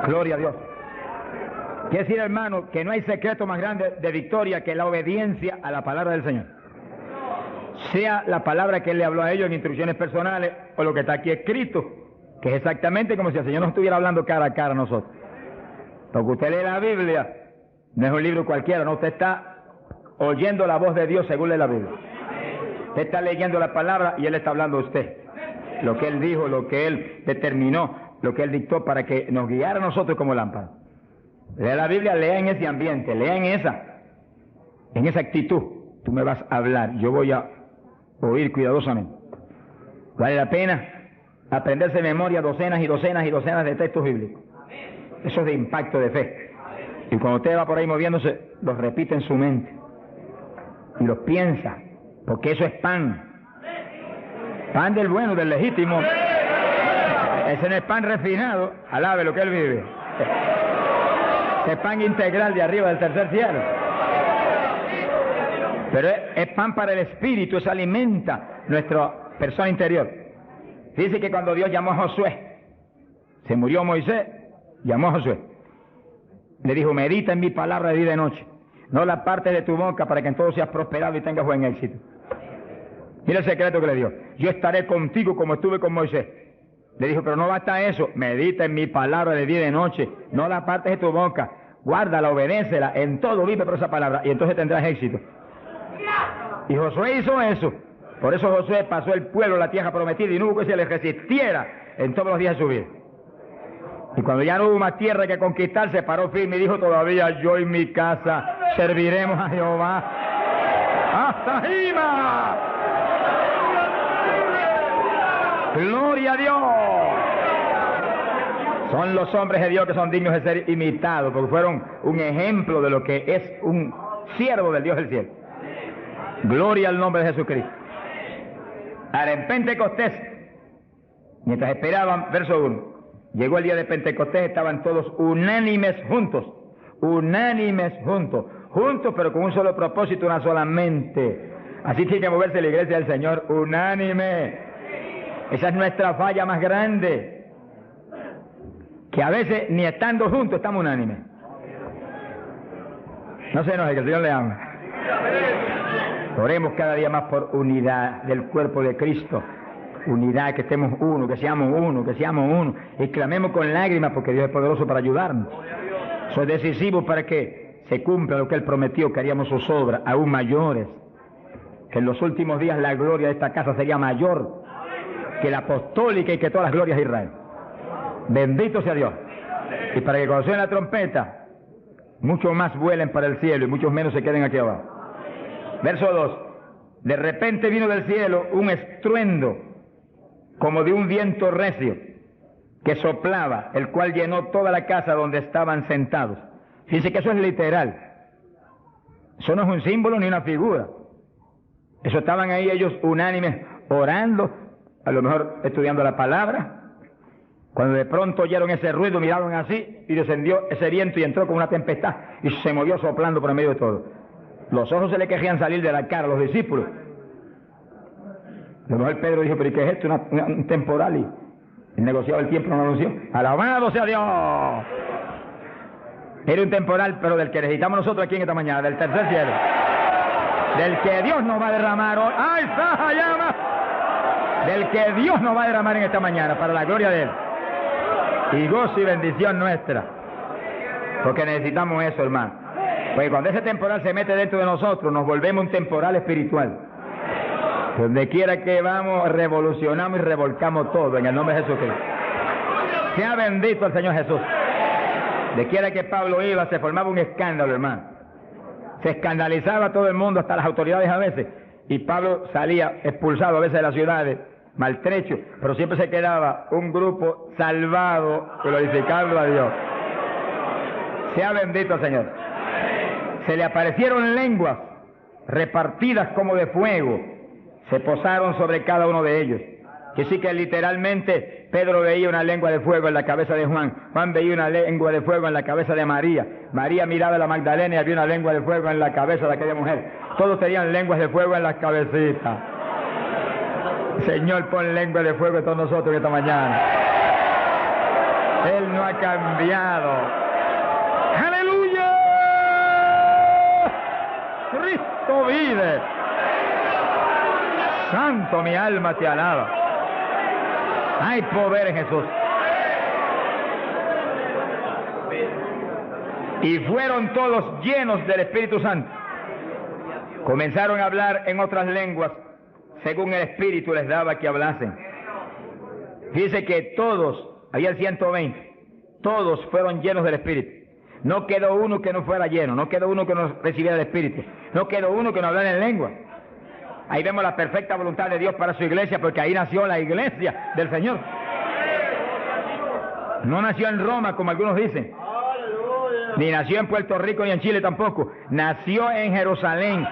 Gloria a Dios. Quiere decir, hermano, que no hay secreto más grande de victoria que la obediencia a la palabra del Señor. Sea la palabra que Él le habló a ellos en instrucciones personales o lo que está aquí escrito, que es exactamente como si el Señor nos estuviera hablando cara a cara a nosotros. Porque usted lee la Biblia, no es un libro cualquiera, no, usted está oyendo la voz de Dios según lee la Biblia. Usted está leyendo la palabra y Él está hablando a usted. Lo que Él dijo, lo que Él determinó, lo que Él dictó para que nos guiara a nosotros como lámpara. Lea la Biblia, lea en ese ambiente, lea en esa actitud. Tú me vas a hablar, yo voy a oír cuidadosamente. Vale la pena aprenderse de memoria docenas y docenas y docenas de textos bíblicos. Eso es de impacto de fe. Y cuando usted va por ahí moviéndose, los repite en su mente y los piensa, porque eso es pan. Pan del bueno, del legítimo. Ese no es pan refinado, alabe lo que Él vive. Ese es pan integral de arriba del tercer cielo. Pero es pan para el espíritu, eso alimenta nuestra persona interior. Dice que cuando Dios llamó a Josué, se murió Moisés, llamó a Josué. Le dijo, medita en mi palabra de día y de noche. No la parte de tu boca para que en todo seas prosperado y tengas buen éxito. Mira el secreto que le dio. Yo estaré contigo como estuve con Moisés. Le dijo, pero no basta eso. Medita en mi palabra de día y de noche. No la partes de tu boca. Guárdala, obedécela. En todo vive por esa palabra. Y entonces tendrás éxito. Y Josué hizo eso. Por eso Josué pasó el pueblo a la tierra prometida y no hubo que se le resistiera en todos los días de su vida. Y cuando ya no hubo más tierra que conquistar, se paró firme y dijo, todavía yo y mi casa serviremos a Jehová. ¡Hasta Jima! ¡Gloria a Dios! Son los hombres de Dios que son dignos de ser imitados, porque fueron un ejemplo de lo que es un siervo del Dios del cielo. Gloria al nombre de Jesucristo. Ahora, en Pentecostés, mientras esperaban, verso 1, llegó el día de Pentecostés, estaban todos unánimes juntos, juntos, pero con un solo propósito, una sola mente. Así tiene que moverse la iglesia del Señor, unánime. Esa es nuestra falla más grande, que a veces ni estando juntos estamos unánimes. No se enoje, que el Señor le ama. Oremos cada día más por unidad del cuerpo de Cristo. Unidad, que estemos uno, que seamos uno. Y clamemos con lágrimas porque Dios es poderoso para ayudarnos. Eso es decisivo para que se cumpla lo que Él prometió, que haríamos sus obras aún mayores. Que en los últimos días la gloria de esta casa sería mayor que la apostólica y que todas las glorias de Israel. Bendito sea Dios. Y para que cuando suene la trompeta, muchos más vuelen para el cielo y muchos menos se queden aquí abajo. Verso 2. De repente vino del cielo un estruendo como de un viento recio que soplaba, el cual llenó toda la casa donde estaban sentados. Fíjense que eso es literal. Eso no es un símbolo ni una figura. Eso estaban ahí ellos unánimes orando, a lo mejor estudiando la palabra. Cuando de pronto oyeron ese ruido, miraron así y descendió ese viento y entró con una tempestad y se movió soplando por el medio de todo. Los ojos se le querían salir de la cara a los discípulos. A lo mejor Pedro dijo, pero ¿y qué es esto? Un temporal. Y el negociado del tiempo no lo anunció. ¡Alabado sea Dios! Era un temporal, pero del que necesitamos nosotros aquí en esta mañana, del tercer cielo. Del que Dios nos va a derramar hoy. ¡Ay, Saja, llama! Del que Dios nos va a derramar en esta mañana, para la gloria de Él. Y gozo y bendición nuestra. Porque necesitamos eso, hermano. Porque cuando ese temporal se mete dentro de nosotros, nos volvemos un temporal espiritual. Donde quiera que vamos, revolucionamos y revolcamos todo en el nombre de Jesucristo. Sea bendito el Señor Jesús. De quiera que Pablo iba, se formaba un escándalo, hermano. Se escandalizaba a todo el mundo, hasta las autoridades a veces. Y Pablo salía expulsado a veces de las ciudades, maltrecho, pero siempre se quedaba un grupo salvado, glorificando a Dios. Sea bendito el Señor. Se le aparecieron lenguas repartidas como de fuego, se posaron sobre cada uno de ellos. Que sí que literalmente Pedro veía una lengua de fuego en la cabeza de Juan, Juan veía una lengua de fuego en la cabeza de María, María miraba a la Magdalena y había una lengua de fuego en la cabeza de aquella mujer. Todos tenían lenguas de fuego en las cabecitas. Señor, pon lengua de fuego en todos nosotros esta mañana. Él no ha cambiado. ¡Aleluya! Cristo vive. Santo, mi alma te alaba. Hay poder en Jesús. Y fueron todos llenos del Espíritu Santo. Comenzaron a hablar en otras lenguas, según el Espíritu les daba que hablasen. Dice que todos, había 120, todos fueron llenos del Espíritu. No quedó uno que no fuera lleno, no quedó uno que no recibiera el Espíritu, no quedó uno que no hablara en lengua. Ahí vemos la perfecta voluntad de Dios para su iglesia, porque ahí nació la iglesia del Señor. No nació en Roma, como algunos dicen, ni nació en Puerto Rico ni en Chile tampoco. Nació en Jerusalén.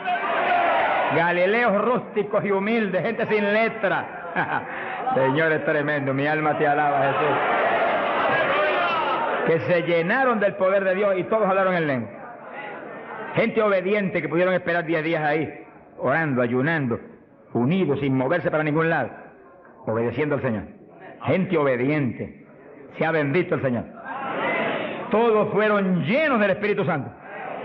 Galileos rústicos y humildes, gente sin letra. Señor, es tremendo, mi alma te alaba, Jesús. Que se llenaron del poder de Dios y todos hablaron en lengua. Gente obediente que pudieron esperar 10 días ahí, orando, ayunando, unidos, sin moverse para ningún lado, obedeciendo al Señor. Gente obediente. Sea bendito el Señor. Todos fueron llenos del Espíritu Santo.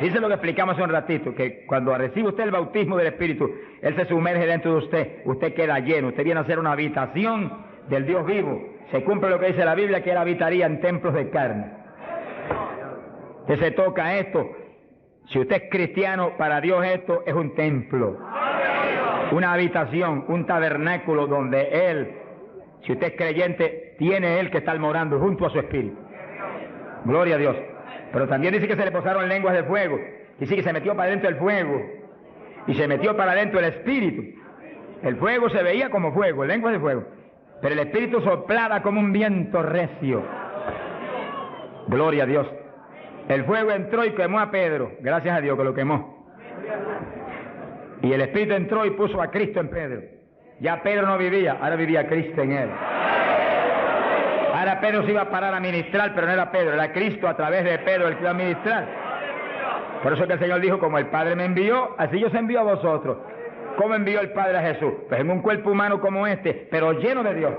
Dice lo que explicamos hace un ratito, que cuando recibe usted el bautismo del Espíritu, Él se sumerge dentro de usted, usted queda lleno, usted viene a ser una habitación del Dios vivo. Se cumple lo que dice la Biblia, que Él habitaría en templos de carne. Usted se toca esto. Si usted es cristiano, para Dios esto es un templo, una habitación, un tabernáculo donde Él, si usted es creyente, tiene Él que estar morando junto a su Espíritu. Gloria a Dios. Pero también dice que se le posaron lenguas de fuego. Dice que se metió para adentro el fuego y se metió para adentro el Espíritu. El fuego se veía como fuego, lenguas de fuego, pero el Espíritu soplaba como un viento recio. Gloria a Dios. El fuego entró y quemó a Pedro. Gracias a Dios que lo quemó. Y el Espíritu entró y puso a Cristo en Pedro. Ya Pedro no vivía, ahora vivía Cristo en él. Ahora Pedro se iba a parar a ministrar, pero no era Pedro, era Cristo a través de Pedro el que iba a ministrar. Por eso que el Señor dijo, como el Padre me envió, así yo os envío a vosotros. ¿Cómo envió el Padre a Jesús? Pues en un cuerpo humano como este, pero lleno de Dios.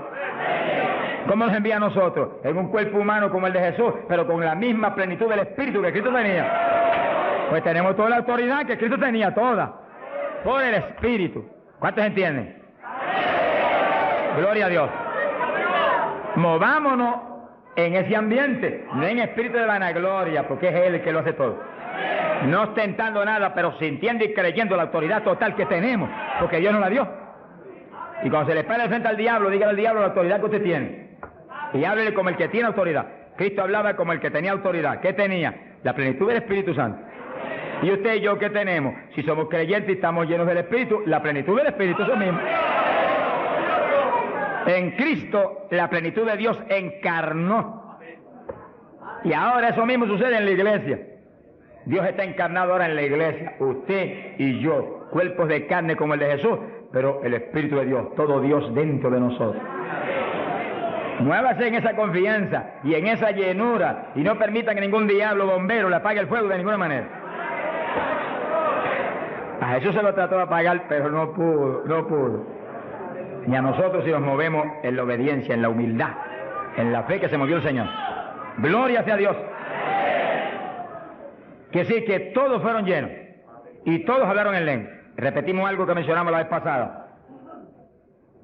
¿Cómo nos envía a nosotros? En un cuerpo humano como el de Jesús, pero con la misma plenitud del Espíritu que Cristo tenía. Pues tenemos toda la autoridad que Cristo tenía, toda, por el Espíritu. ¿Cuántos entienden? Gloria a Dios. Movámonos en ese ambiente, no en espíritu de vanagloria, porque es Él el que lo hace todo. No ostentando nada, pero sintiendo y creyendo la autoridad total que tenemos, porque Dios nos la dio. Y cuando se le pare frente al diablo, dígale al diablo la autoridad que usted tiene. Y háblele como el que tiene autoridad. Cristo hablaba como el que tenía autoridad. ¿Qué tenía? La plenitud del Espíritu Santo. ¿Y usted y yo qué tenemos? Si somos creyentes y estamos llenos del Espíritu, la plenitud del Espíritu, eso mismo. En Cristo la plenitud de Dios encarnó. Y ahora eso mismo sucede en la iglesia. Dios está encarnado ahora en la iglesia. Usted y yo, cuerpos de carne como el de Jesús, pero el Espíritu de Dios, todo Dios dentro de nosotros. Muévase en esa confianza y en esa llenura y no permita que ningún diablo bombero le apague el fuego de ninguna manera. A Jesús se lo trató de apagar, pero no pudo. Ni a nosotros si nos movemos en la obediencia, en la humildad, en la fe que se movió el Señor. Gloria sea a Dios. Que sí, que todos fueron llenos y todos hablaron en lengua. Repetimos algo que mencionamos la vez pasada.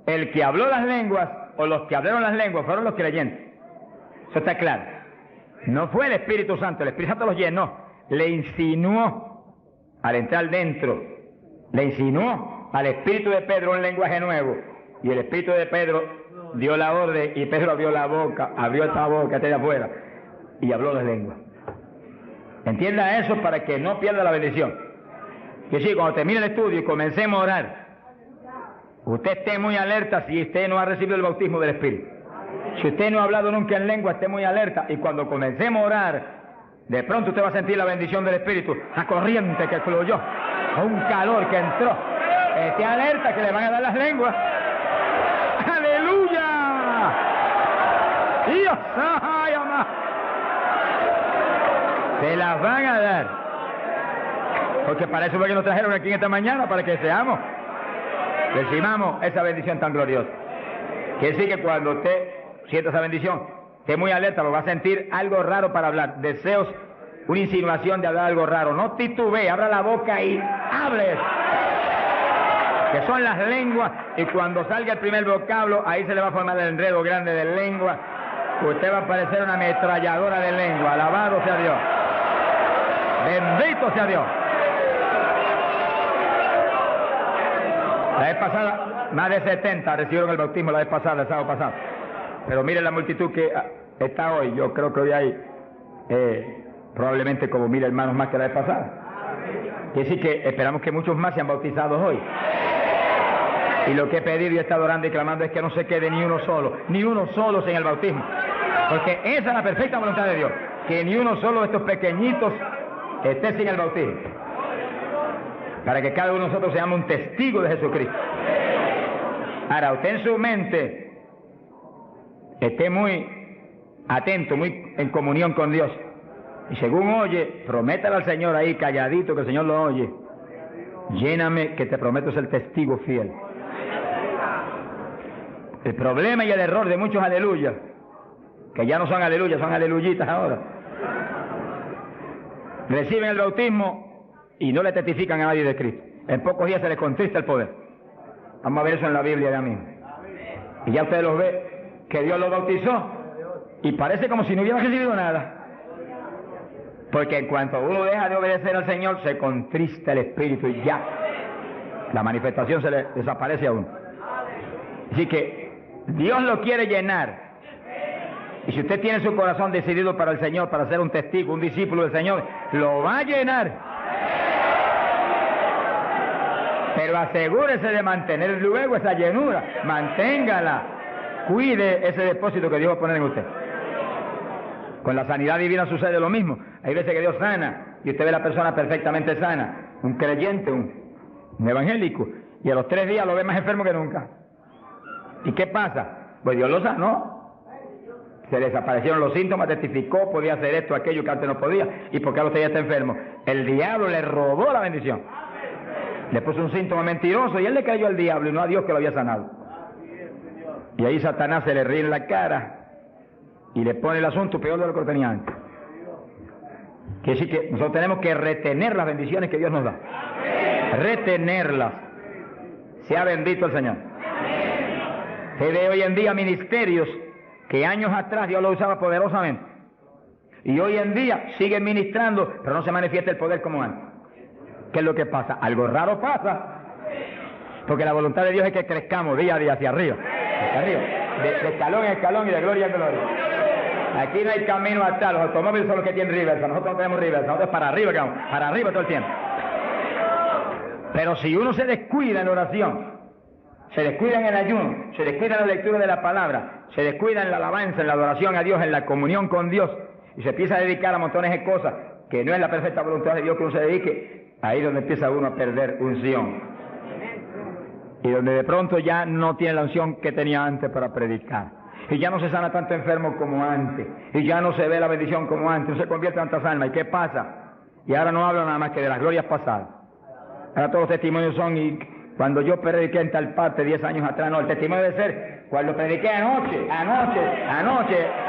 El que habló las lenguas o los que hablaron las lenguas fueron los creyentes. Eso está claro. No fue el Espíritu Santo, el Espíritu Santo los llenó, le insinuó al entrar dentro, le insinuó al Espíritu de Pedro un lenguaje nuevo. Y el Espíritu de Pedro dio la orden y Pedro abrió la boca, abrió esta boca, esta de afuera, y habló las lenguas. Entienda eso para que no pierda la bendición. Que sí, cuando termine el estudio y comencemos a orar, usted esté muy alerta si usted no ha recibido el bautismo del Espíritu. Si usted no ha hablado nunca en lengua, esté muy alerta. Y cuando comencemos a orar, de pronto usted va a sentir la bendición del Espíritu, la corriente que fluyó, un calor que entró. Esté alerta que le van a dar las lenguas. ¡Aleluya! ¡Dios! ¡Ay, amá! Se las van a dar. Porque para eso fue que nos trajeron aquí en esta mañana, para que seamos, recibamos esa bendición tan gloriosa. Que sí que cuando usted sienta esa bendición, esté muy alerta, porque va a sentir algo raro para hablar, deseos, una insinuación de hablar algo raro. No titubee, abra la boca y hable. Que son las lenguas, y cuando salga el primer vocablo, ahí se le va a formar el enredo grande de lengua. Usted va a parecer una ametralladora de lengua. Alabado sea Dios. Bendito sea Dios. La vez pasada, más de 70 recibieron el bautismo la vez pasada, el sábado pasado. Pero miren la multitud que está hoy. Yo creo que hoy hay probablemente como 1000 hermanos más que la vez pasada. Quiere decir que esperamos que muchos más sean bautizados hoy. Y lo que he pedido y he estado orando y clamando es que no se quede ni uno solo sin el bautismo. Porque esa es la perfecta voluntad de Dios, que ni uno solo de estos pequeñitos esté sin el bautismo. Para que cada uno de nosotros seamos un testigo de Jesucristo. Ahora, usted en su mente esté muy atento, muy en comunión con Dios. Y según oye, prométale al Señor ahí calladito, que el Señor lo oye. Lléname, que te prometo ser testigo fiel. El problema y el error de muchos aleluyas, que ya no son aleluyas, son aleluyitas ahora, reciben el bautismo y no le testifican a nadie de Cristo. En pocos días se les contrista el poder. Vamos a ver eso en la Biblia ya mismo. Y ya usted los ve, que Dios los bautizó, y parece como si no hubieran recibido nada. Porque en cuanto uno deja de obedecer al Señor, se contrista el Espíritu y ya la manifestación se le desaparece a uno. Así que Dios lo quiere llenar. Y si usted tiene su corazón decidido para el Señor, para ser un testigo, un discípulo del Señor, lo va a llenar. Pero asegúrese de mantener luego esa llenura. Manténgala. Cuide ese depósito que Dios va a poner en usted. Con la sanidad divina sucede lo mismo. Hay veces que Dios sana y usted ve a la persona perfectamente sana, un creyente, un evangélico, y a los 3 días lo ve más enfermo que nunca. ¿Y qué pasa? Pues Dios lo sanó. Se desaparecieron los síntomas, testificó, podía hacer esto, aquello que antes no podía. ¿Y por qué ahora usted ya está enfermo? El diablo le robó la bendición. Le puso un síntoma mentiroso y él le creyó al diablo y no a Dios que lo había sanado. Y ahí Satanás se le ríe en la cara y le pone el asunto peor de lo que tenía antes. Quiere decir que nosotros tenemos que retener las bendiciones que Dios nos da. Retenerlas. Sea bendito el Señor. Se ve hoy en día ministerios que años atrás Dios lo usaba poderosamente. Y hoy en día siguen ministrando, pero no se manifiesta el poder como antes. ¿Qué es lo que pasa? Algo raro pasa. Porque la voluntad de Dios es que crezcamos día a día hacia arriba. Hacia arriba. De escalón en escalón y de gloria en gloria. Aquí no hay camino atrás. Los automóviles son los que tienen reversa. Nosotros no tenemos reversa. Nosotros para arriba que vamos. Para arriba todo el tiempo. Pero si uno se descuida en la oración, se descuida en el ayuno, se descuida en la lectura de la palabra, se descuida en la alabanza, en la adoración a Dios, en la comunión con Dios, y se empieza a dedicar a montones de cosas que no es la perfecta voluntad de Dios que uno se dedique, ahí es donde empieza uno a perder unción. Y donde de pronto ya no tiene la unción que tenía antes para predicar. Y ya no se sana tanto enfermo como antes. Y ya no se ve la bendición como antes. No se convierte en tantas almas. ¿Y qué pasa? Y ahora no hablo nada más que de las glorias pasadas. Ahora todos los testimonios son, y cuando yo prediqué en tal parte 10 años atrás, no, el testimonio debe ser cuando prediqué anoche,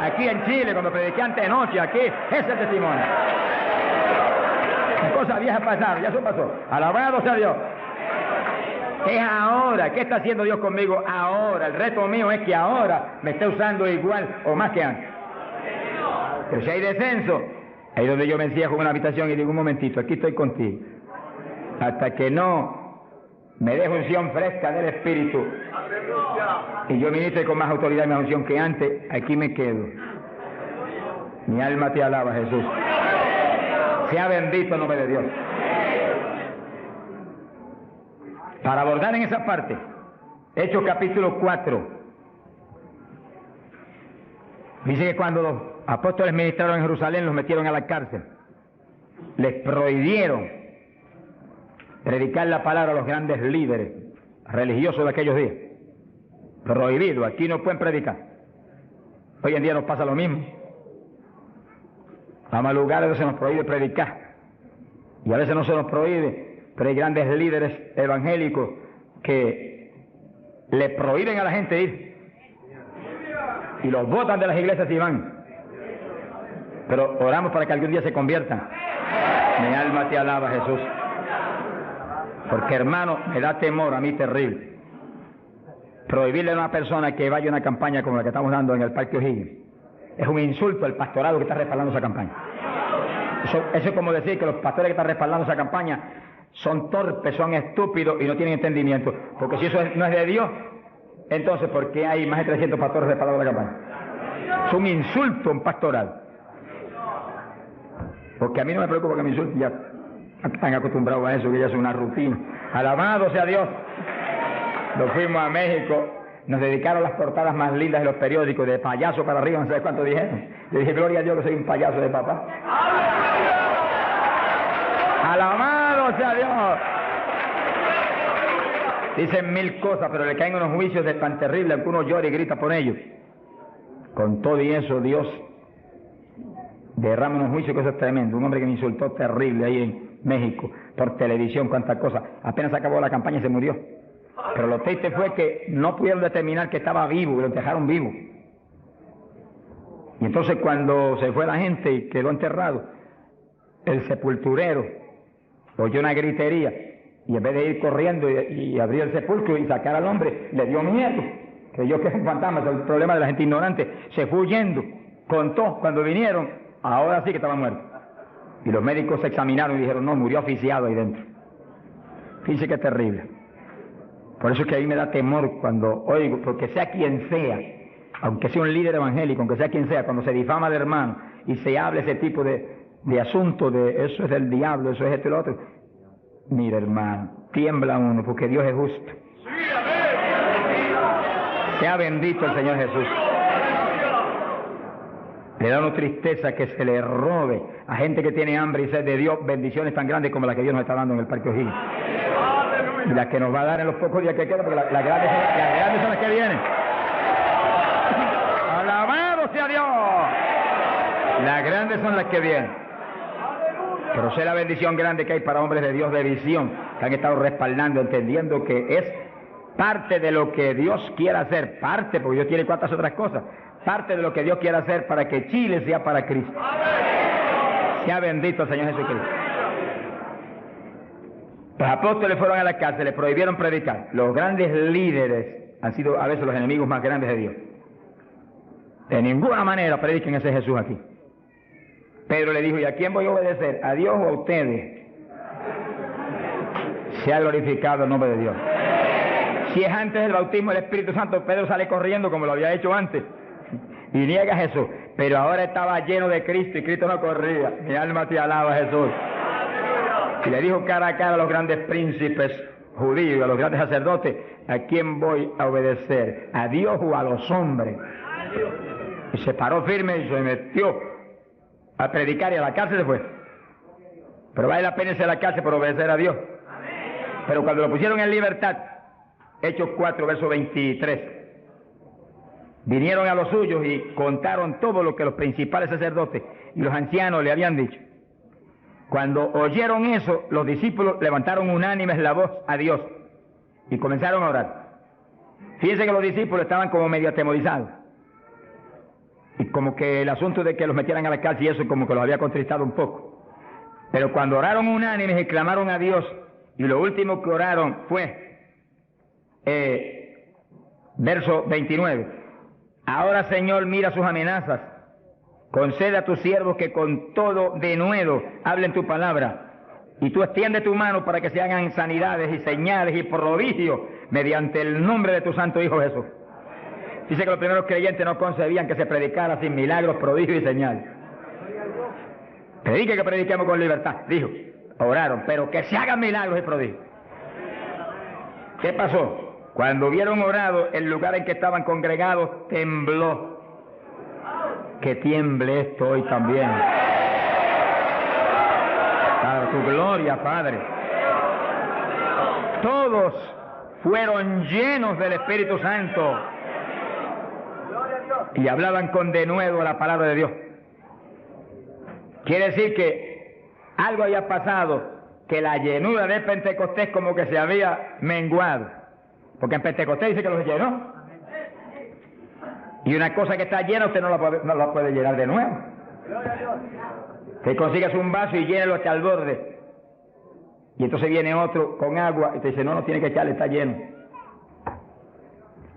aquí en Chile, cuando prediqué anoche, aquí, ese es el testimonio. Cosas viejas pasaron, ya eso pasó. Alabado sea Dios. Es ahora. ¿Qué está haciendo Dios conmigo ahora? El reto mío es que ahora me esté usando igual o más que antes. Pero si hay descenso, ahí donde yo me encierro en una habitación y digo, un momentito, aquí estoy contigo. Hasta que no me deje unción fresca del Espíritu y yo ministre con más autoridad y más unción que antes, aquí me quedo. Mi alma te alaba, Jesús. Sea bendito el nombre de Dios. Para abordar en esa parte, Hechos capítulo 4, dice que cuando los apóstoles ministraron en Jerusalén, los metieron a la cárcel. Les prohibieron predicar la palabra a los grandes líderes religiosos de aquellos días. Prohibido, aquí no pueden predicar. Hoy en día nos pasa lo mismo. Vamos a lugares donde se nos prohíbe predicar. Y a veces no se nos prohíbe, pero hay grandes líderes evangélicos que le prohíben a la gente ir. y los botan de las iglesias y van. Pero oramos para que algún día se conviertan. Mi alma te alaba, Jesús. Porque, hermano, me da temor a mí terrible prohibirle a una persona que vaya a una campaña como la que estamos dando en el Parque O'Higgins. Es un insulto al pastorado que está respaldando esa campaña. Eso es como decir que los pastores que están respaldando esa campaña son torpes, son estúpidos y no tienen entendimiento. Porque si eso no es de Dios, entonces ¿por qué hay más de 300 pastores respaldando la campaña? Es un insulto a un pastorado. Porque a mí no me preocupa que me insulten, ya están acostumbrados a eso, que ya es una rutina. Alabado sea Dios. Nos fuimos a México, nos dedicaron las portadas más lindas de los periódicos, de payaso para arriba, no sé cuánto dijeron. Yo dije, gloria a Dios que soy un payaso de papá. Alabado sea Dios. Dicen mil cosas, pero le caen unos juicios de tan terribles que uno llora y grita por ellos. Con todo y eso, Dios derrama unos juicios que eso es tremendo. Un hombre que me insultó terrible ahí en México, por televisión, cuántas cosas. Apenas acabó la campaña y se murió. Pero lo triste fue que no pudieron determinar que estaba vivo, y lo dejaron vivo. Y entonces cuando se fue la gente y quedó enterrado, el sepulturero oyó una gritería, y en vez de ir corriendo y abrir el sepulcro y sacar al hombre, le dio miedo. Creyó que es un fantasma, es el problema de la gente ignorante. Se fue huyendo, contó, cuando vinieron, ahora sí que estaba muerto. Y los médicos se examinaron y dijeron, no, murió asfixiado ahí dentro. Fíjense qué terrible. Por eso es que a mí me da temor cuando oigo, porque sea quien sea, aunque sea un líder evangélico, aunque sea quien sea, cuando se difama de hermano y se habla ese tipo de asunto, de eso es del diablo, eso es esto y lo otro. Mira, hermano, tiembla uno, porque Dios es justo. Sea bendito el Señor Jesús. Le da una tristeza que se le robe a gente que tiene hambre y sed de Dios bendiciones tan grandes como las que Dios nos está dando en el Parque O'Higgins. Y las que nos va a dar en los pocos días que quedan, porque las grandes son las que vienen. ¡Alabado sea Dios! Las grandes son las que vienen. Pero sé la bendición grande que hay para hombres de Dios de visión, que han estado respaldando, entendiendo que es parte de lo que Dios quiere hacer, parte, porque Dios tiene cuantas otras cosas, parte de lo que Dios quiere hacer para que Chile sea para Cristo. Sea bendito el Señor Jesucristo. Los apóstoles fueron a la cárcel, les prohibieron predicar. Los grandes líderes han sido a veces los enemigos más grandes de Dios. De ninguna manera prediquen ese Jesús aquí. Pedro le dijo, ¿y a quién voy a obedecer? ¿A Dios o a ustedes? Sea glorificado el nombre de Dios. Si es antes del bautismo del Espíritu Santo, Pedro sale corriendo como lo había hecho antes y niega a Jesús. Pero ahora estaba lleno de Cristo y Cristo no corría. Mi alma te alaba, Jesús. Y le dijo cara a cara a los grandes príncipes judíos, a los grandes sacerdotes, ¿a quién voy a obedecer? ¿A Dios o a los hombres? Y se paró firme y se metió a predicar y a la cárcel se fue. Pero vale la pena irse a la cárcel por obedecer a Dios. Pero cuando lo pusieron en libertad, Hechos 4, verso 23, vinieron a los suyos y contaron todo lo que los principales sacerdotes y los ancianos le habían dicho. Cuando oyeron eso, los discípulos levantaron unánimes la voz a Dios y comenzaron a orar. Fíjense que los discípulos estaban como medio atemorizados. Y como que el asunto de que los metieran a la cárcel y eso como que los había contristado un poco. Pero cuando oraron unánimes y clamaron a Dios, y lo último que oraron fue, verso 29, ahora Señor mira sus amenazas, concede a tus siervos que con todo denuedo hablen tu palabra, y tú extiende tu mano para que se hagan sanidades y señales y prodigios mediante el nombre de tu santo Hijo Jesús. Dice que los primeros creyentes no concebían que se predicara sin milagros, prodigios y señales. Predique que prediquemos con libertad, dijo. Oraron, pero que se hagan milagros y prodigios. ¿Qué pasó? Cuando hubieron orado, el lugar en que estaban congregados tembló. Que tiemble esto hoy también. Para tu gloria, Padre. Todos fueron llenos del Espíritu Santo y hablaban con denuedo la palabra de Dios. Quiere decir que algo había pasado, que la llenura de Pentecostés como que se había menguado, porque en Pentecostés dice que los llenó. Y una cosa que está llena usted no la puede llenar de nuevo. Te consigas un vaso y llénelo hasta el borde. Y entonces viene otro con agua y te dice, no tiene que echarle, está lleno.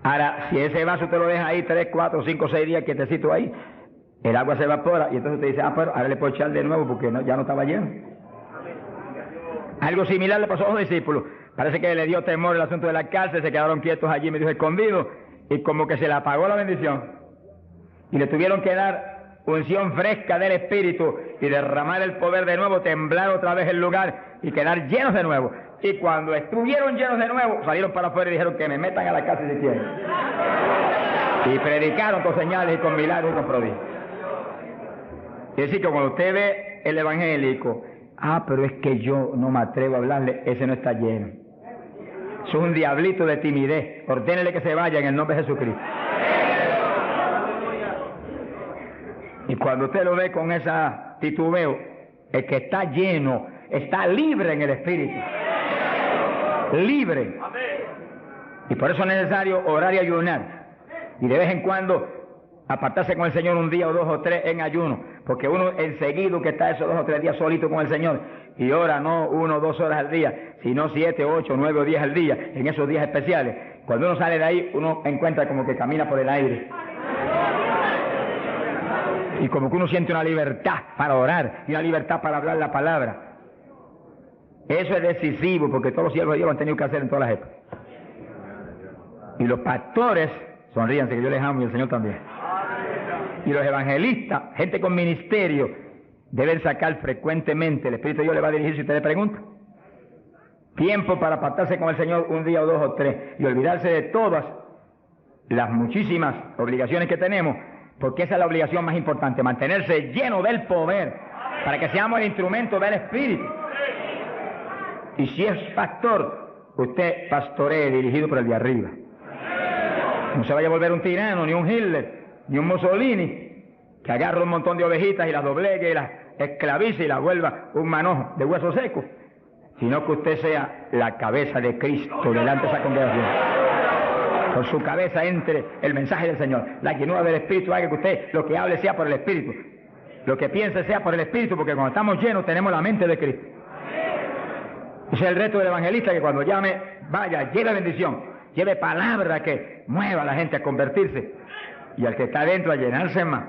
Ahora, si ese vaso te lo deja ahí 3, 4, 5, 6 días quietecito ahí, el agua se evapora y entonces te dice, pero ahora le puedo echar de nuevo porque ya no estaba lleno. Algo similar le pasó a los discípulos. Parece que le dio temor el asunto de la cárcel, se quedaron quietos allí, medio escondidos, y como que se le apagó la bendición. Y le tuvieron que dar unción fresca del Espíritu y derramar el poder de nuevo, temblar otra vez el lugar y quedar llenos de nuevo. Y cuando estuvieron llenos de nuevo, salieron para afuera y dijeron que me metan a la cárcel si quieren. Y predicaron con señales y con milagros y con prodigios. Es decir, que cuando usted ve el evangélico, pero es que yo no me atrevo a hablarle, ese no está lleno. Es un diablito de timidez. Ordénele que se vaya en el nombre de Jesucristo. Y cuando usted lo ve con esa titubeo, el que está lleno, está libre en el Espíritu. Libre. Y por eso es necesario orar y ayunar. Y de vez en cuando apartarse con el Señor un día o 2 o 3 en ayuno. Porque uno enseguida que está esos 2 o 3 días solito con el Señor y ora no 1 o 2 horas al día, sino 7, 8, 9 o 10 al día, en esos días especiales. Cuando uno sale de ahí, uno encuentra como que camina por el aire. Y como que uno siente una libertad para orar y una libertad para hablar la palabra. Eso es decisivo porque todos los siervos de Dios lo han tenido que hacer en todas las épocas. Y los pastores, sonríanse que yo les amo y el Señor también. Y los evangelistas, gente con ministerio, deben sacar frecuentemente, el Espíritu de Dios le va a dirigir si usted le pregunta. Tiempo para apartarse con el Señor un día o 2 o 3 y olvidarse de todas las muchísimas obligaciones que tenemos, porque esa es la obligación más importante, mantenerse lleno del poder, para que seamos el instrumento del Espíritu. Y si es pastor, usted pastoree dirigido por el de arriba. No se vaya a volver un tirano, ni un Hitler, ni un Mussolini, que agarre un montón de ovejitas y las doblegue y las esclavice y las vuelva un manojo de hueso seco, sino que usted sea la cabeza de Cristo delante de esa congregación. Por su cabeza entre el mensaje del Señor. La llenura del Espíritu haga que usted lo que hable sea por el Espíritu, lo que piense sea por el Espíritu, porque cuando estamos llenos tenemos la mente de Cristo. Ese es el reto del evangelista, que cuando llame, vaya, lleve bendición, lleve palabra que mueva a la gente a convertirse y al que está adentro a llenarse más.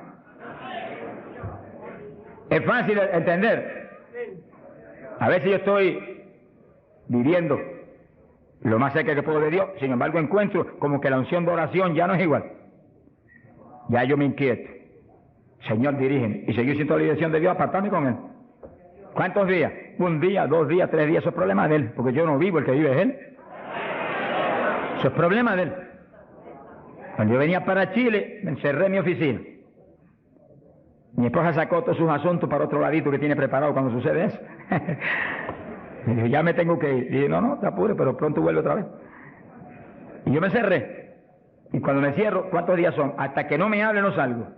Es fácil de entender. A veces yo estoy viviendo lo más cerca que puedo de Dios, sin embargo encuentro como que la unción de oración ya no es igual. Ya yo me inquieto. Señor, dirígeme. Y seguir siendo la dirección de Dios, apartarme con Él. ¿Cuántos días? 1 día, 2 días, 3 días, eso es problema de Él, porque yo no vivo, el que vive es Él. Eso es problema de Él. Cuando yo venía para Chile, me encerré en mi oficina. Mi esposa sacó todos sus asuntos para otro ladito que tiene preparado cuando sucede eso. Me dijo, ya me tengo que ir. Y dije, no, te apures, pero pronto vuelve otra vez. Y yo me cerré. Y cuando me cierro, ¿cuántos días son? Hasta que no me hable no salgo.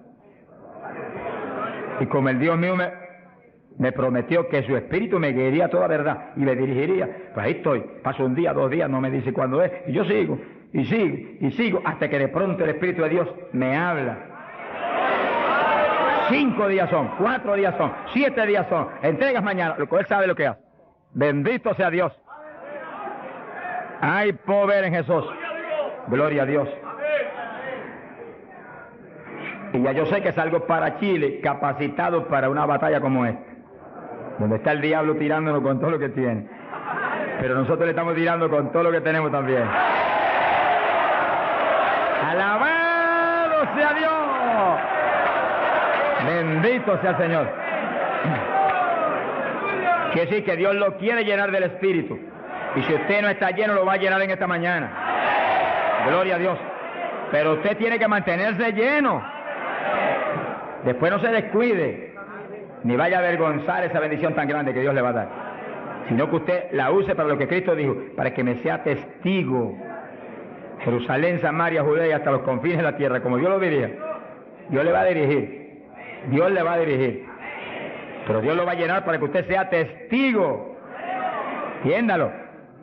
Y como el Dios mío me prometió que su espíritu me guiaría a toda verdad y me dirigiría, pues ahí estoy. Paso 1 día, 2 días, no me dice cuándo es. Y yo sigo, y sigo, y sigo, hasta que de pronto el Espíritu de Dios me habla. 5 días son, 4 días son, 7 días son. Entregas mañana, lo que Él sabe lo que hace. Bendito sea Dios. Hay poder en Jesús. Gloria a Dios. Y ya yo sé que salgo para Chile capacitado para una batalla como esta, donde está el diablo tirándonos con todo lo que tiene, pero nosotros le estamos tirando con todo lo que tenemos también. ¡Alabado sea Dios! Bendito sea el Señor. Quiere decir que Dios lo quiere llenar del Espíritu, y si usted no está lleno lo va a llenar en esta mañana. Gloria a Dios. Pero usted tiene que mantenerse lleno. Después no se descuide, ni vaya a avergonzar esa bendición tan grande que Dios le va a dar, sino que usted la use para lo que Cristo dijo, para que me sea testigo. Jerusalén, Samaria, Judea y hasta los confines de la tierra, como Dios lo dirija. Dios le va a dirigir, Dios le va a dirigir, pero Dios lo va a llenar para que usted sea testigo. Entiéndalo,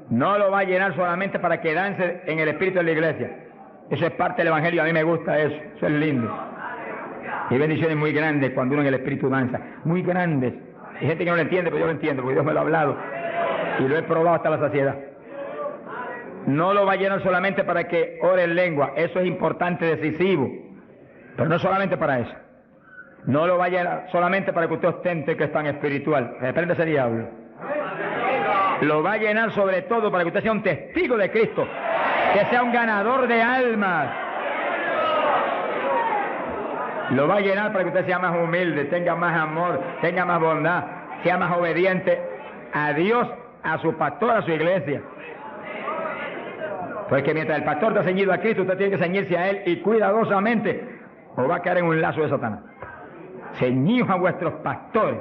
no lo va a llenar solamente para quedarse en el espíritu de la iglesia, Eso es parte del Evangelio, a mí me gusta eso, eso es lindo. Y bendiciones muy grandes cuando uno en el Espíritu danza, muy grandes. Hay gente que no lo entiende, pero yo lo entiendo, porque Dios me lo ha hablado y lo he probado hasta la saciedad. No lo va a llenar solamente para que ore en lengua, eso es importante, decisivo, pero no solamente para eso. No lo va a llenar solamente para que usted ostente que es tan espiritual, reprende ese diablo. Lo va a llenar sobre todo para que usted sea un testigo de Cristo, que sea un ganador de almas. Lo va a llenar para que usted sea más humilde, tenga más amor, tenga más bondad, sea más obediente a Dios, a su pastor, a su iglesia. Porque mientras el pastor está ceñido a Cristo, usted tiene que ceñirse a Él y cuidadosamente, o va a caer en un lazo de Satanás. Ceñidos a vuestros pastores.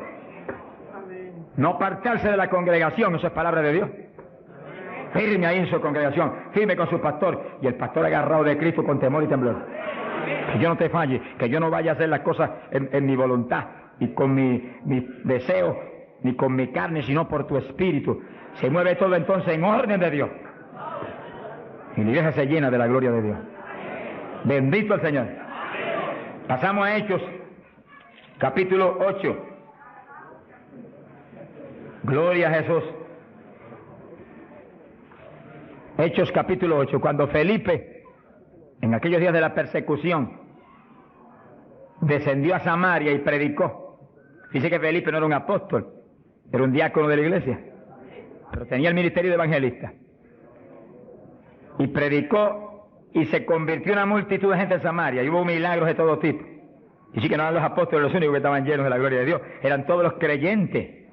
No apartarse de la congregación, eso es palabra de Dios. Firme ahí en su congregación, firme con su pastor, y el pastor agarrado de Cristo con temor y temblor. Que yo no te falle, que yo no vaya a hacer las cosas en mi voluntad y con mi deseo, ni con mi carne, sino por tu espíritu. Se mueve todo entonces en orden de Dios. Y la iglesia se llena de la gloria de Dios. Bendito el Señor. Pasamos a Hechos, capítulo 8. Gloria a Jesús. Hechos capítulo 8, cuando Felipe, en aquellos días de la persecución, descendió a Samaria y predicó. Dice que Felipe no era un apóstol, era un diácono de la iglesia, pero tenía el ministerio de evangelista. Y predicó y se convirtió una multitud de gente en Samaria, y hubo milagros de todo tipo. Y sí que no eran los apóstoles los únicos que estaban llenos de la gloria de Dios, eran todos los creyentes,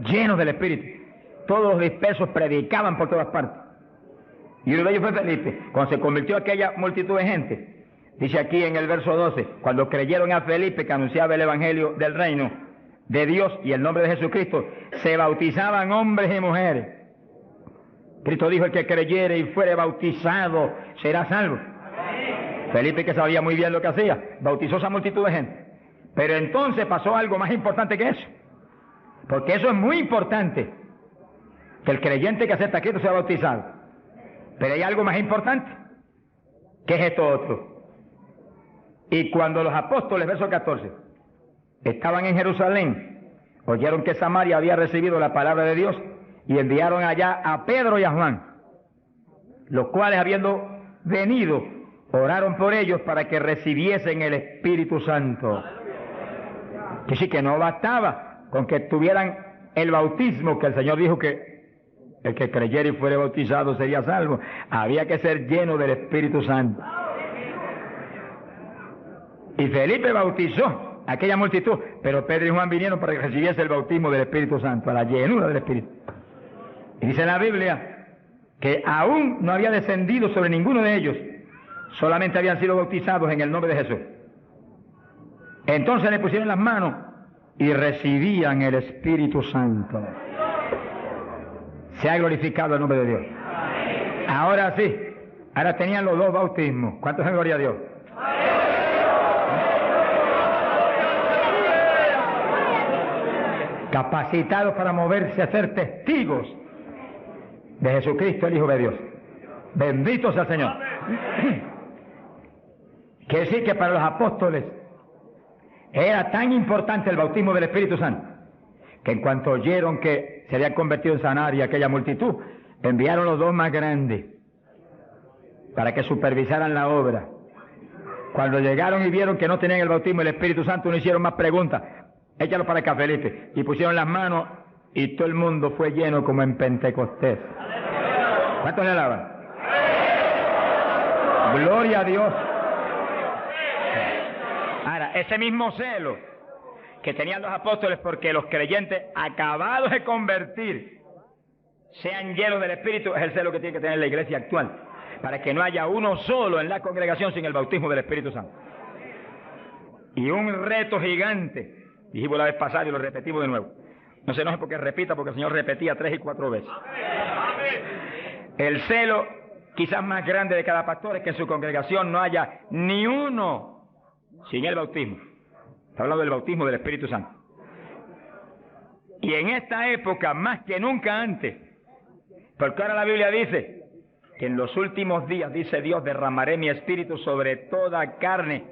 llenos del Espíritu. Todos los dispersos predicaban por todas partes. Y uno de ellos fue Felipe. Cuando se convirtió aquella multitud de gente, dice aquí en el verso 12, cuando creyeron a Felipe que anunciaba el evangelio del reino de Dios y el nombre de Jesucristo, se bautizaban hombres y mujeres. Cristo dijo: el que creyere y fuere bautizado será salvo. Felipe, que sabía muy bien lo que hacía, bautizó a esa multitud de gente. Pero entonces pasó algo más importante que eso, porque eso es muy importante, que el creyente que acepta a Cristo sea bautizado. Pero hay algo más importante, que es esto otro. Y cuando los apóstoles, verso 14, estaban en Jerusalén, oyeron que Samaria había recibido la palabra de Dios, y enviaron allá a Pedro y a Juan, los cuales, habiendo venido, oraron por ellos para que recibiesen el Espíritu Santo. Que sí, que no bastaba con que tuvieran el bautismo, que el Señor dijo que el que creyera y fuere bautizado sería salvo. Había que ser lleno del Espíritu Santo. Y Felipe bautizó a aquella multitud, pero Pedro y Juan vinieron para que recibiese el bautismo del Espíritu Santo, a la llenura del Espíritu. Y dice la Biblia que aún no había descendido sobre ninguno de ellos, solamente habían sido bautizados en el nombre de Jesús. Entonces le pusieron las manos y recibían el Espíritu Santo. Se ha glorificado el nombre de Dios. Ahora sí, ahora tenían los dos bautismos. ¿Cuántos en gloria a Dios? Capacitados para moverse a ser testigos de Jesucristo, el Hijo de Dios. Bendito sea el Señor. Quiere decir que para los apóstoles era tan importante el bautismo del Espíritu Santo, que en cuanto oyeron que se había convertido en Samaria aquella multitud, enviaron los dos más grandes para que supervisaran la obra. Cuando llegaron y vieron que no tenían el bautismo del Espíritu Santo, no hicieron más preguntas. Échalo para acá, Felipe. Y pusieron las manos y todo el mundo fue lleno como en Pentecostés. ¿Cuántos le alaban? Gloria a Dios. Ahora, ese mismo celo que tenían los apóstoles porque los creyentes acabados de convertir sean llenos del Espíritu, es el celo que tiene que tener la iglesia actual, para que no haya uno solo en la congregación sin el bautismo del Espíritu Santo. Y un reto gigante, dijimos la vez pasada y lo repetimos de nuevo. No se enoje porque repita, porque el Señor repetía 3 y 4 veces. El celo quizás más grande de cada pastor es que en su congregación no haya ni uno sin el bautismo. Está hablando del bautismo del Espíritu Santo. Y en esta época, más que nunca antes, porque ahora la Biblia dice que en los últimos días, dice Dios, derramaré mi espíritu sobre toda carne.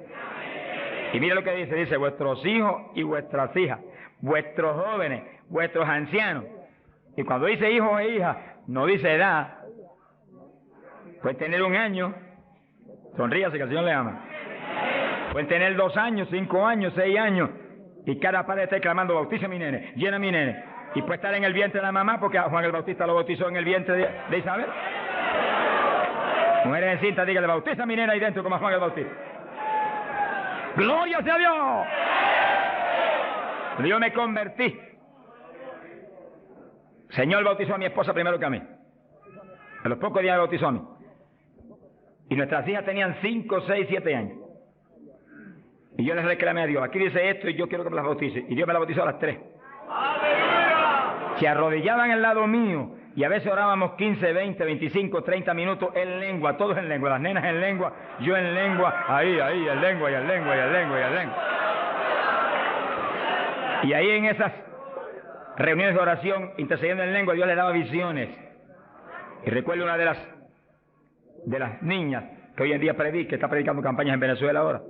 Y mira lo que dice, vuestros hijos y vuestras hijas, vuestros jóvenes, vuestros ancianos. Y cuando dice hijos e hijas, no dice edad. Pueden tener 1 año, sonríase que el Señor le ama. Pueden tener 2 años, 5 años, 6 años, y cada padre está clamando, bautiza a mi nene, llena a mi nene. Y puede estar en el vientre de la mamá, porque a Juan el Bautista lo bautizó en el vientre de Isabel. Mujeres en cinta, dígale, bautiza a mi nena ahí dentro como a Juan el Bautista. ¡Gloria sea a Dios! Yo me convertí. El Señor bautizó a mi esposa primero que a mí. A los pocos días me bautizó a mí. Y nuestras hijas tenían 5, 6, 7 años. Y yo les reclamé a Dios, aquí dice esto y yo quiero que me las bautice. Y Dios me las bautizó a las 3. Se arrodillaban al lado mío y a veces orábamos 15, 20, 25, 30 minutos en lengua, todos en lengua, las nenas en lengua, yo en lengua, ahí, en lengua, y en lengua, y en lengua, y en lengua. Y ahí en esas reuniones de oración, intercediendo en lengua, Dios le daba visiones. Y recuerdo una de las niñas que hoy en día está predicando campañas en Venezuela ahora.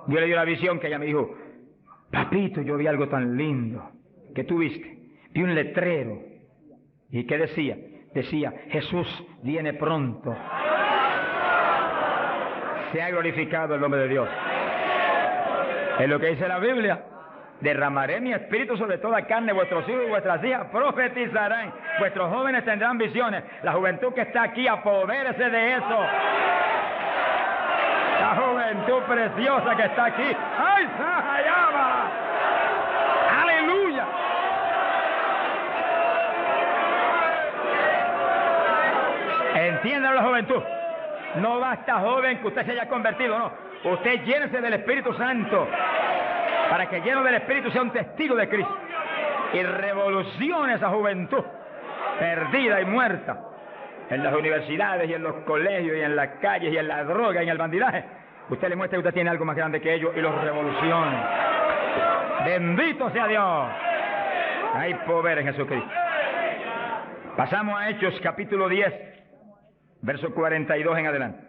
Dios le dio la visión que ella me dijo, papito, yo vi algo tan lindo. ¿Qué tú viste? Vi un letrero. ¿Y qué decía? Decía, Jesús viene pronto. Sea glorificado el nombre de Dios. Es lo que dice la Biblia. Derramaré mi espíritu sobre toda carne, vuestros hijos y vuestras hijas profetizarán, vuestros jóvenes tendrán visiones. La juventud que está aquí, apodérese de eso. La juventud preciosa que está aquí. ¡Ay, Sahayama! ¡Aleluya! Entiendan la juventud. No basta, joven, que usted se haya convertido, no. Usted llénese del Espíritu Santo, para que lleno del Espíritu sea un testigo de Cristo y revolucione esa juventud perdida y muerta en las universidades y en los colegios y en las calles y en la droga y en el bandidaje. Usted le muestra que usted tiene algo más grande que ellos y los revolucione. Bendito sea Dios. Hay poder en Jesucristo. Pasamos a Hechos capítulo 10, verso 42 en adelante.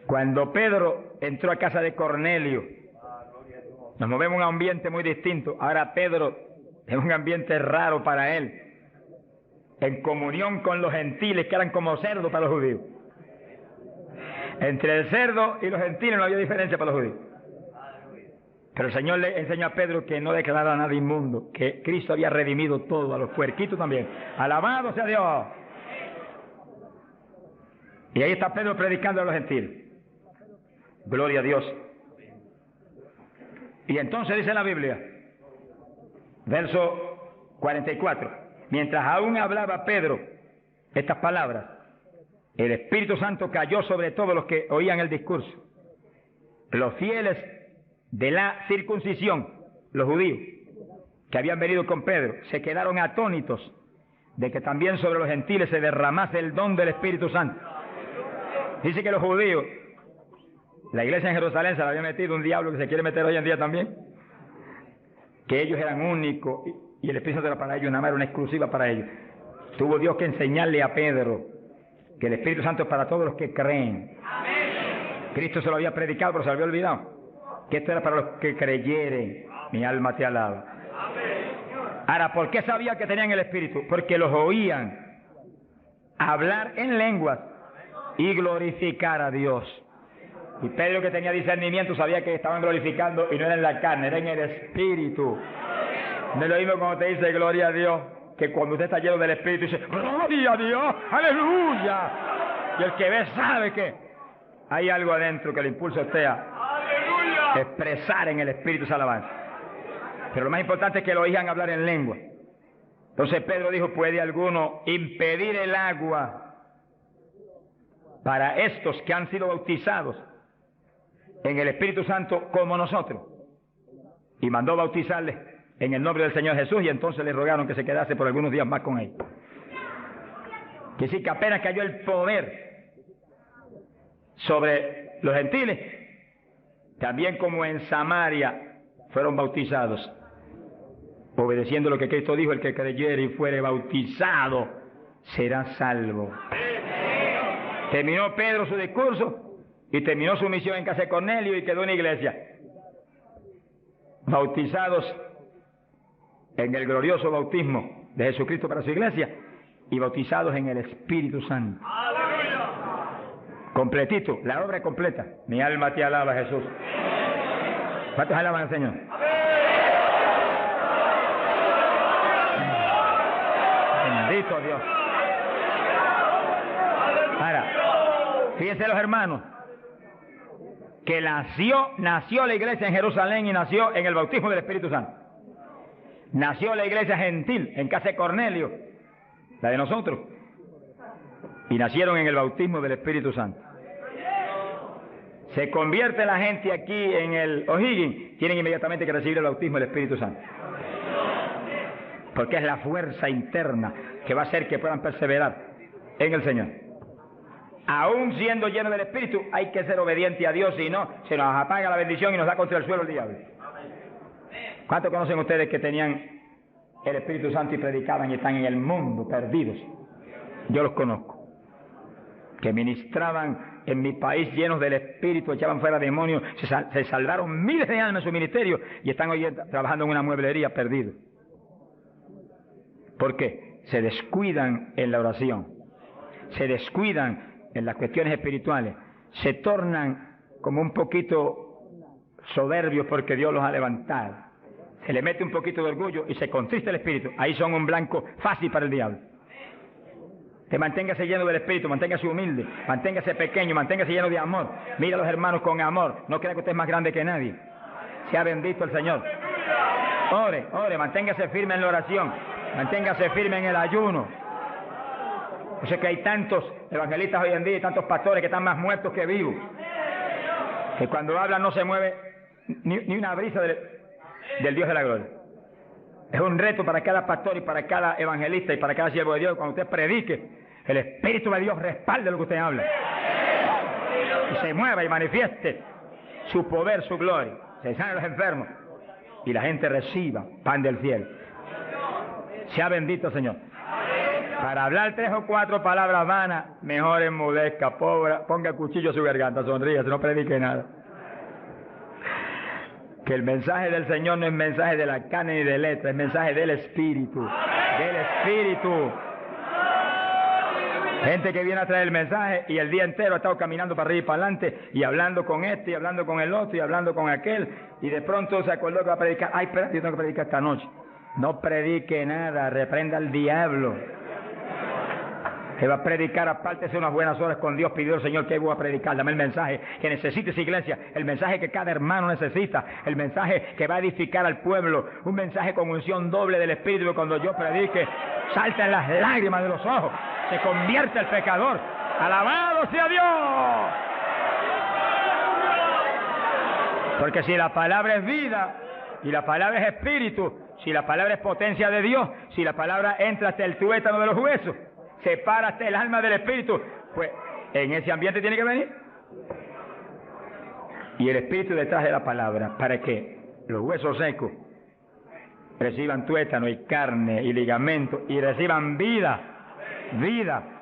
Cuando Pedro entró a casa de Cornelio, nos movemos en un ambiente muy distinto. Ahora Pedro es un ambiente raro para él, en comunión con los gentiles que eran como cerdos para los judíos. Entre el cerdo y los gentiles no había diferencia para los judíos. Pero el Señor le enseñó a Pedro que no declarara nada inmundo, que Cristo había redimido todo, a los puerquitos también. Alabado sea Dios. Y ahí está Pedro predicando a los gentiles. Gloria a Dios. Y entonces dice la Biblia, verso 44, mientras aún hablaba Pedro estas palabras, el Espíritu Santo cayó sobre todos los que oían el discurso. Los fieles de la circuncisión, los judíos, que habían venido con Pedro, se quedaron atónitos de que también sobre los gentiles se derramase el don del Espíritu Santo. Dice que los judíos, la iglesia en Jerusalén se la había metido un diablo que se quiere meter hoy en día también, que ellos eran únicos y el Espíritu Santo era para ellos, nada más era una exclusiva para ellos. Tuvo Dios que enseñarle a Pedro que el Espíritu Santo es para todos los que creen. Cristo se lo había predicado, pero se lo había olvidado, que esto era para los que creyeren. Mi alma te alaba. Ahora, ¿por qué sabía que tenían el Espíritu? Porque los oían hablar en lenguas y glorificar a Dios. Y Pedro, que tenía discernimiento, sabía que estaban glorificando y no era en la carne, era en el Espíritu. No es lo mismo cuando te dice gloria a Dios, que cuando usted está lleno del Espíritu dice gloria a Dios, aleluya. Y el que ve sabe que hay algo adentro que le impulsa a usted a expresar en el Espíritu esa alabanza. Pero lo más importante es que lo oigan hablar en lengua. Entonces Pedro dijo, ¿puede alguno impedir el agua para estos que han sido bautizados en el Espíritu Santo como nosotros? Y mandó bautizarles en el nombre del Señor Jesús, y entonces le rogaron que se quedase por algunos días más con él. Que sí, que apenas cayó el poder sobre los gentiles, también como en Samaria fueron bautizados. obedeciendo lo que Cristo dijo, el que creyere y fuere bautizado será salvo. Terminó Pedro su discurso y terminó su misión en casa de Cornelio y quedó en la iglesia. Bautizados en el glorioso bautismo de Jesucristo para su iglesia y bautizados en el Espíritu Santo. Completito, la obra completa. Mi alma te alaba, Jesús. ¿Cuántos alaban al Señor? Bendito Dios. Ahora, fíjense los hermanos, que nació la iglesia en Jerusalén y nació en el bautismo del Espíritu Santo. Nació la iglesia gentil en casa de Cornelio, la de nosotros, y nacieron en el bautismo del Espíritu Santo. Se convierte la gente aquí en el O'Higgins, tienen inmediatamente que recibir el bautismo del Espíritu Santo. Porque es la fuerza interna que va a hacer que puedan perseverar en el Señor. Aún siendo llenos del Espíritu, hay que ser obediente a Dios, si no, se nos apaga la bendición y nos da contra el suelo el diablo. ¿Cuántos conocen ustedes que tenían el Espíritu Santo y predicaban y están en el mundo perdidos? Yo los conozco. Que ministraban en mi país llenos del Espíritu, echaban fuera demonios, se salvaron miles de almas en su ministerio y están hoy trabajando en una mueblería perdidos. ¿Por qué? Se descuidan en la oración, se descuidan en las cuestiones espirituales, se tornan como un poquito soberbios porque Dios los ha levantado. Se le mete un poquito de orgullo y se contrista el espíritu. Ahí son un blanco fácil para el diablo. Que manténgase lleno del espíritu, manténgase humilde, manténgase pequeño, manténgase lleno de amor. Mira a los hermanos con amor. No crea que usted es más grande que nadie. Sea bendito el Señor. Ore, manténgase firme en la oración, manténgase firme en el ayuno. Yo sé que hay tantos evangelistas hoy en día y tantos pastores que están más muertos que vivos, que cuando hablan no se mueve ni una brisa del Dios de la gloria. Es un reto para cada pastor y para cada evangelista y para cada siervo de Dios. Cuando usted predique, el Espíritu de Dios respalde lo que usted habla y se mueva y manifieste su poder, su gloria. Se sanen los enfermos y la gente reciba pan del cielo. Sea bendito, Señor. Para hablar 3 o 4 palabras vanas, mejor enmudezca, ponga el cuchillo a su garganta, sonríe, no predique nada. Que el mensaje del Señor no es mensaje de la carne ni de letra, es mensaje del Espíritu. Del Espíritu. Gente que viene a traer el mensaje y el día entero ha estado caminando para arriba y para adelante y hablando con este y hablando con el otro y hablando con aquel y de pronto se acordó que va a predicar. Ay, espera, yo tengo que predicar esta noche. No predique nada, reprenda al diablo. Que va a predicar, apártese unas buenas horas con Dios, pidió al Señor que voy a predicar, dame el mensaje que necesita esa iglesia, el mensaje que cada hermano necesita, el mensaje que va a edificar al pueblo, un mensaje con unción doble del Espíritu, que cuando yo predique, salten las lágrimas de los ojos, se convierte el pecador, alabado sea Dios. Porque si la palabra es vida, y la palabra es espíritu, si la palabra es potencia de Dios, si la palabra entra hasta el tuétano de los huesos, separa hasta el alma del espíritu, pues en ese ambiente tiene que venir. Y el espíritu detrás de la palabra, para que los huesos secos reciban tuétano y carne y ligamento y reciban vida,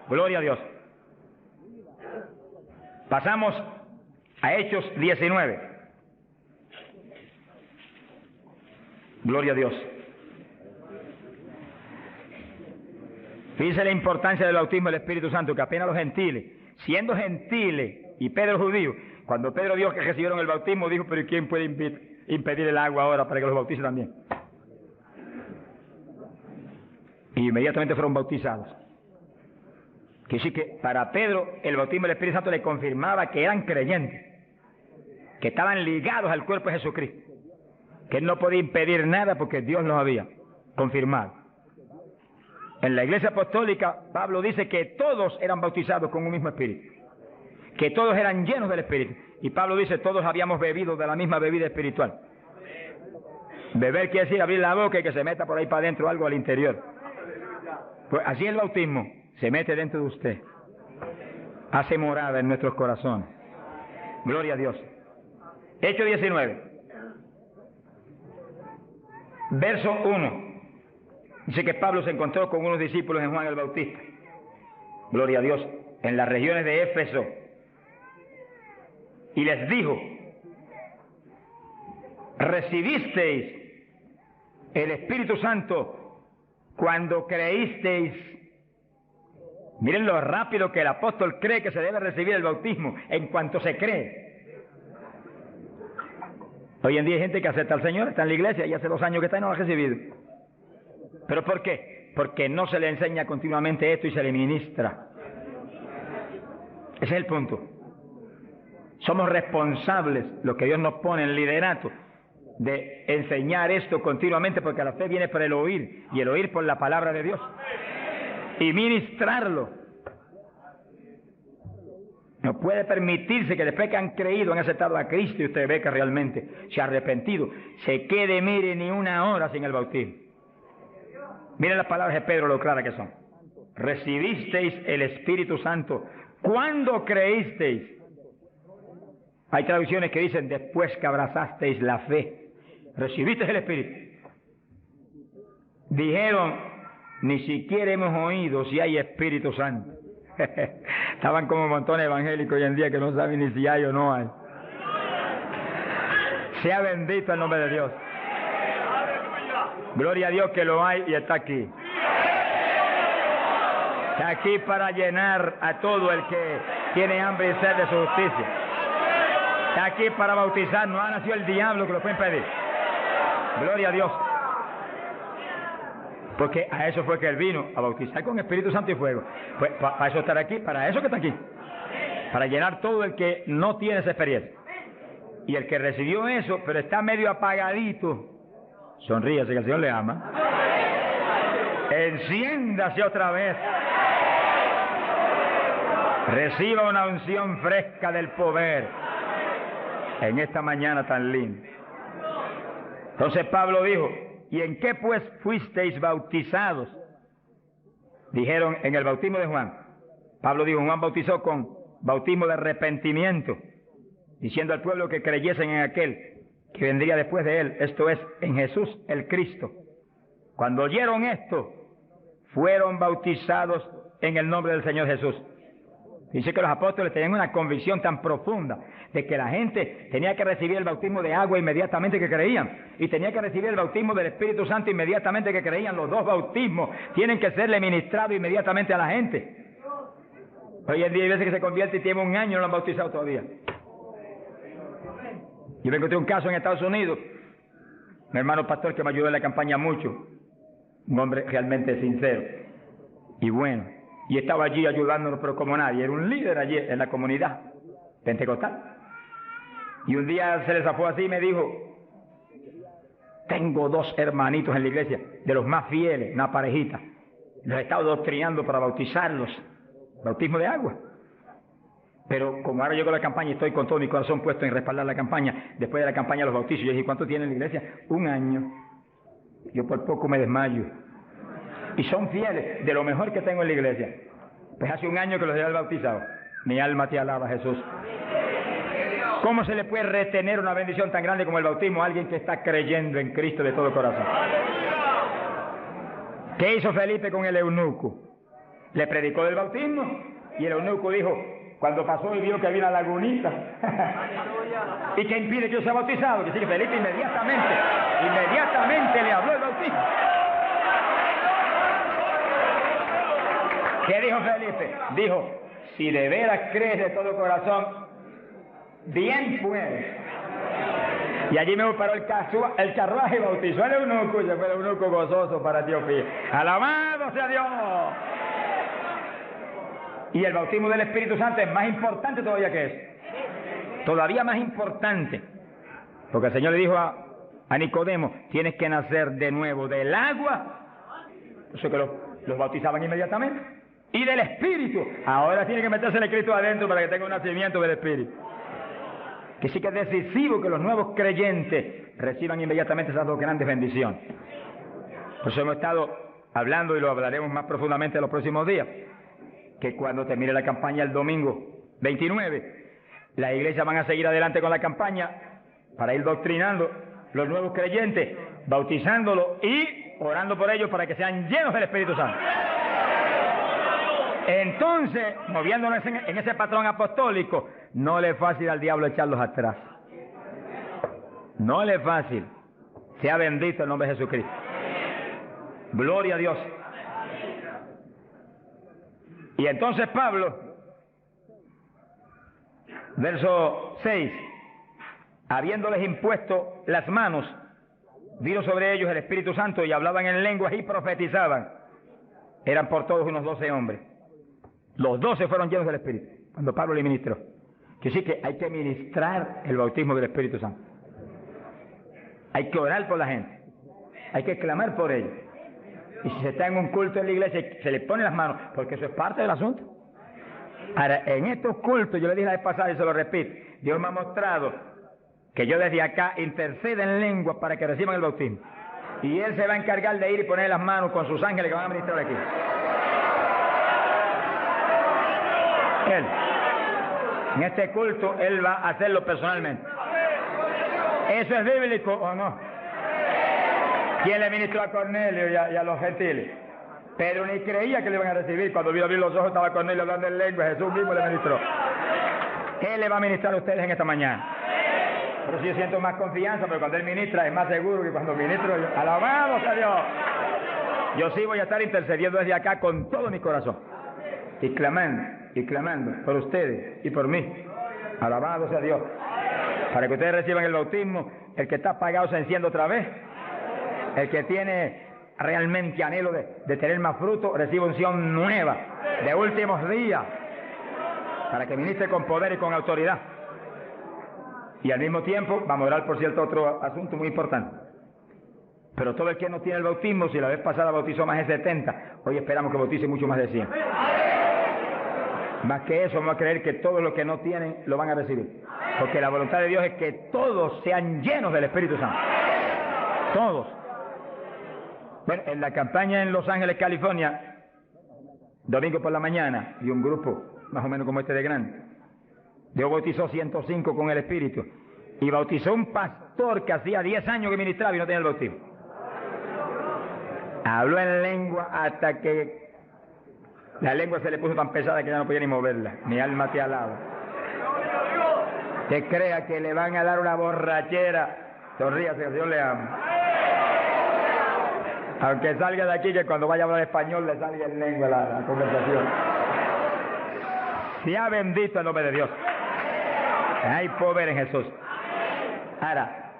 gloria a Dios. Pasamos a Hechos 19. Gloria a Dios. Fíjense la importancia del bautismo del Espíritu Santo, que apenas los gentiles, siendo gentiles y Pedro judío, cuando Pedro vio que recibieron el bautismo, dijo, pero ¿quién puede impedir el agua ahora para que los bautice también? Y inmediatamente fueron bautizados. Que sí que para Pedro el bautismo del Espíritu Santo le confirmaba que eran creyentes, que estaban ligados al cuerpo de Jesucristo, que él no podía impedir nada porque Dios los había confirmado. En la iglesia apostólica, Pablo dice que todos eran bautizados con un mismo espíritu, que todos eran llenos del espíritu. Y Pablo dice, todos habíamos bebido de la misma bebida espiritual. Beber quiere decir abrir la boca y que se meta por ahí para adentro algo al interior. Pues así el bautismo se mete dentro de usted, hace morada en nuestros corazones. Gloria a Dios. Hechos 19. Verso 1. Dice que Pablo se encontró con unos discípulos en Juan el Bautista. Gloria a Dios. En las regiones de Éfeso. Y les dijo: ¿recibisteis el Espíritu Santo cuando creísteis? Miren lo rápido que el apóstol cree que se debe recibir el bautismo, en cuanto se cree. Hoy en día hay gente que acepta al Señor, está en la iglesia y hace 2 años que está y no lo ha recibido. ¿Pero por qué? Porque no se le enseña continuamente esto y se le ministra. Ese es el punto. Somos responsables, los que Dios nos pone en liderato, de enseñar esto continuamente, porque la fe viene por el oír, y el oír por la palabra de Dios, y ministrarlo. No puede permitirse que después que han creído, han aceptado a Cristo, y usted ve que realmente se ha arrepentido, se quede, mire, ni una hora sin el bautismo. Miren las palabras de Pedro, lo claras que son. Recibisteis el Espíritu Santo cuando creísteis. Hay traducciones que dicen después que abrazasteis la fe. Recibisteis el Espíritu. Dijeron, ni siquiera hemos oído si hay Espíritu Santo. Estaban como montones evangélicos hoy en día que no saben ni si hay o no hay. Sea bendito el nombre de Dios. Gloria a Dios que lo hay y está aquí. Está aquí para llenar a todo el que tiene hambre y sed de su justicia. Está aquí para bautizar. No ha nacido el diablo que lo puede impedir. Gloria a Dios. Porque a eso fue que Él vino, a bautizar con Espíritu Santo y fuego. Pues para eso estar aquí, para eso que está aquí. Para llenar todo el que no tiene esa experiencia. Y el que recibió eso, pero está medio apagadito, sonríase que el Señor le ama. Enciéndase otra vez. Reciba una unción fresca del poder en esta mañana tan linda. Entonces Pablo dijo: ¿y en qué pues fuisteis bautizados? Dijeron: en el bautismo de Juan. Pablo dijo: Juan bautizó con bautismo de arrepentimiento, diciendo al pueblo que creyesen en aquel que vendría después de él, esto es, en Jesús el Cristo. Cuando oyeron esto, fueron bautizados en el nombre del Señor Jesús. Dice que los apóstoles tenían una convicción tan profunda de que la gente tenía que recibir el bautismo de agua inmediatamente que creían, y tenía que recibir el bautismo del Espíritu Santo inmediatamente que creían. Los dos bautismos tienen que serle ministrados inmediatamente a la gente. Hoy en día hay veces que se convierte y tiene 1 año y no lo han bautizado todavía. Yo me encontré un caso en Estados Unidos, mi hermano pastor que me ayudó en la campaña mucho, un hombre realmente sincero y bueno, y estaba allí ayudándonos, pero como nadie, era un líder allí en la comunidad pentecostal. Y un día se le zafó así y me dijo: tengo 2 hermanitos en la iglesia, de los más fieles, una parejita, los he estado doctrinando para bautizarlos, bautismo de agua. Pero como ahora llegó la campaña y estoy con todo mi corazón puesto en respaldar la campaña, después de la campaña los bautizos, yo dije: ¿cuánto tienen en la iglesia? 1 año. Yo por poco me desmayo. Y son fieles, de lo mejor que tengo en la iglesia. Pues hace 1 año que los he bautizado. Mi alma te alaba, Jesús. ¿Cómo se le puede retener una bendición tan grande como el bautismo a alguien que está creyendo en Cristo de todo corazón? ¿Qué hizo Felipe con el eunuco? Le predicó del bautismo y el eunuco dijo, cuando pasó y vio que había una lagunita, ¿y qué impide que yo sea bautizado? Que sí, que Felipe inmediatamente le habló el bautismo. ¿Qué dijo Felipe? Dijo, si de veras crees de todo corazón, bien puedes. Y allí me paró el carruaje y bautizó al eunuco, y se fue el eunuco gozoso para Etiopía. ¡Alabado sea Dios! Y el bautismo del Espíritu Santo es más importante todavía que eso. Todavía más importante. Porque el Señor le dijo a Nicodemo, tienes que nacer de nuevo del agua. Eso que los bautizaban inmediatamente. Y del Espíritu. Ahora tiene que meterse el Cristo adentro para que tenga un nacimiento del Espíritu. Que sí que es decisivo que los nuevos creyentes reciban inmediatamente esas 2 grandes bendiciones. Por eso hemos estado hablando y lo hablaremos más profundamente en los próximos días. Que cuando termine la campaña el domingo 29, las iglesias van a seguir adelante con la campaña para ir doctrinando los nuevos creyentes, bautizándolos y orando por ellos para que sean llenos del Espíritu Santo. Entonces, moviéndonos en ese patrón apostólico, no le es fácil al diablo echarlos atrás. No le es fácil. Sea bendito el nombre de Jesucristo. Gloria a Dios. Y entonces Pablo, verso 6, habiéndoles impuesto las manos, vino sobre ellos el Espíritu Santo y hablaban en lenguas y profetizaban. Eran por todos unos 12 hombres. Los 12 fueron llenos del Espíritu, cuando Pablo le ministró. Que sí que hay que ministrar el bautismo del Espíritu Santo. Hay que orar por la gente. Hay que clamar por ellos. Y si se está en un culto en la iglesia, se le ponen las manos, porque eso es parte del asunto. Ahora, en estos cultos, yo le dije la vez pasada y se lo repito, Dios me ha mostrado que yo desde acá intercedo en lengua para que reciban el bautismo. Y Él se va a encargar de ir y poner las manos con sus ángeles que van a ministrar aquí. Él. En este culto, Él va a hacerlo personalmente. ¿Eso es bíblico o no? ¿Quién le ministró a Cornelio y a los gentiles? Pedro ni creía que le iban a recibir. Cuando vio abrir los ojos estaba Cornelio hablando en lengua. Jesús mismo le ministró. Él le va a ministrar a ustedes en esta mañana. Pero si yo siento más confianza, pero cuando Él ministra es más seguro que cuando ministro yo. ¡Alabado sea Dios! Yo sí voy a estar intercediendo desde acá con todo mi corazón. Y clamando por ustedes y por mí. Alabado sea Dios. Para que ustedes reciban el bautismo, el que está apagado se enciende otra vez. El que tiene realmente anhelo de tener más fruto, recibe unción nueva, de últimos días, para que ministre con poder y con autoridad. Y al mismo tiempo, vamos a orar por cierto otro asunto muy importante. Pero todo el que no tiene el bautismo, si la vez pasada bautizó más de 70, hoy esperamos que bautice mucho más de 100. Más que eso, vamos a creer que todos los que no tienen lo van a recibir. Porque la voluntad de Dios es que todos sean llenos del Espíritu Santo. Todos. Bueno, en la campaña en Los Ángeles, California, domingo por la mañana, y un grupo más o menos como este de grande, Dios bautizó 105 con el Espíritu. Y bautizó un pastor que hacía 10 años que ministraba y no tenía el bautismo. Habló en lengua hasta que la lengua se le puso tan pesada que ya no podía ni moverla. Mi alma te alaba. Que crea que le van a dar una borrachera. Sonríase, Dios le ama. Aunque salga de aquí, que cuando vaya a hablar español le salga en lengua la conversación. Sea bendito el nombre de Dios. Hay poder en Jesús. Ahora,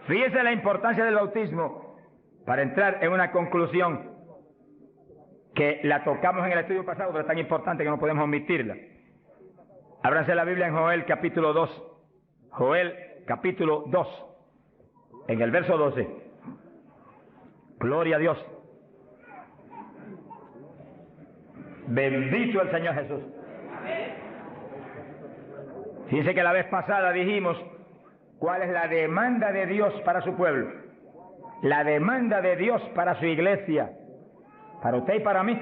fíjese la importancia del bautismo para entrar en una conclusión que la tocamos en el estudio pasado, pero es tan importante que no podemos omitirla. Ábranse la Biblia en Joel capítulo 2. Joel capítulo 2, en el verso 12. Gloria a Dios. Bendito el Señor Jesús. Fíjense que la vez pasada dijimos cuál es la demanda de Dios para su pueblo. La demanda de Dios para su iglesia. Para usted y para mí.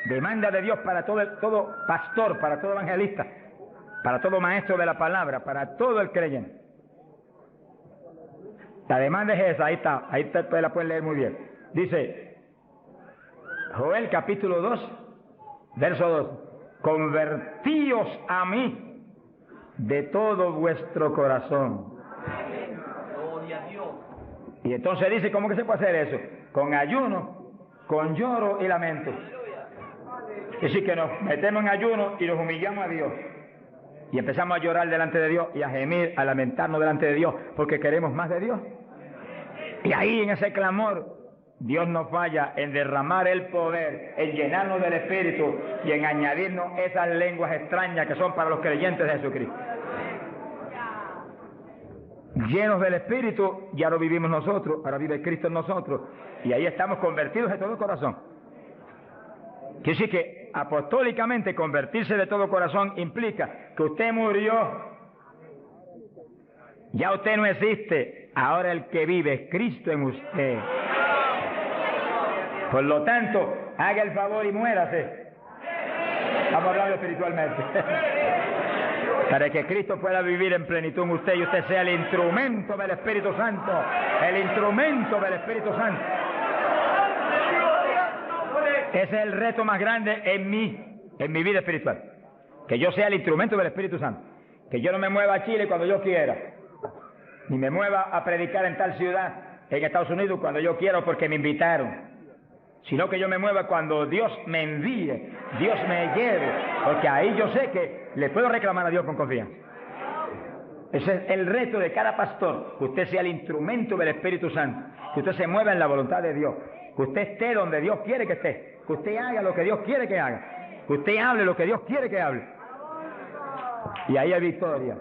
Demanda de Dios para todo pastor, para todo evangelista, para todo maestro de la palabra, para todo el creyente. La demanda es esa, ahí ustedes la pueden leer muy bien. Dice, Joel capítulo 2, verso 2, convertíos a mí de todo vuestro corazón. Y entonces dice, ¿cómo que se puede hacer eso? Con ayuno, con lloro y lamento. Es decir, que nos metemos en ayuno y nos humillamos a Dios. Y empezamos a llorar delante de Dios y a gemir, a lamentarnos delante de Dios, porque queremos más de Dios. Y ahí en ese clamor, Dios no falla en derramar el poder, en llenarnos del Espíritu y en añadirnos esas lenguas extrañas que son para los creyentes de Jesucristo. Llenos del Espíritu, ya lo vivimos nosotros, ahora vive Cristo en nosotros, y ahí estamos convertidos de todo corazón. Quiere decir que apostólicamente convertirse de todo corazón implica que usted murió, ya usted no existe, ahora el que vive es Cristo en usted. Por lo tanto, haga el favor y muérase. Vamos a hablarlo espiritualmente. Para que Cristo pueda vivir en plenitud en usted y usted sea el instrumento del Espíritu Santo. El instrumento del Espíritu Santo. Ese es el reto más grande en mi vida espiritual. Que yo sea el instrumento del Espíritu Santo. Que yo no me mueva a Chile cuando yo quiera. Ni me mueva a predicar en tal ciudad, en Estados Unidos, cuando yo quiero porque me invitaron. Sino que yo me mueva cuando Dios me envíe, Dios me lleve, porque ahí yo sé que le puedo reclamar a Dios con confianza. Ese es el reto de cada pastor, que usted sea el instrumento del Espíritu Santo, que usted se mueva en la voluntad de Dios, que usted esté donde Dios quiere que esté, que usted haga lo que Dios quiere que haga, que usted hable lo que Dios quiere que hable. Y ahí hay victoria,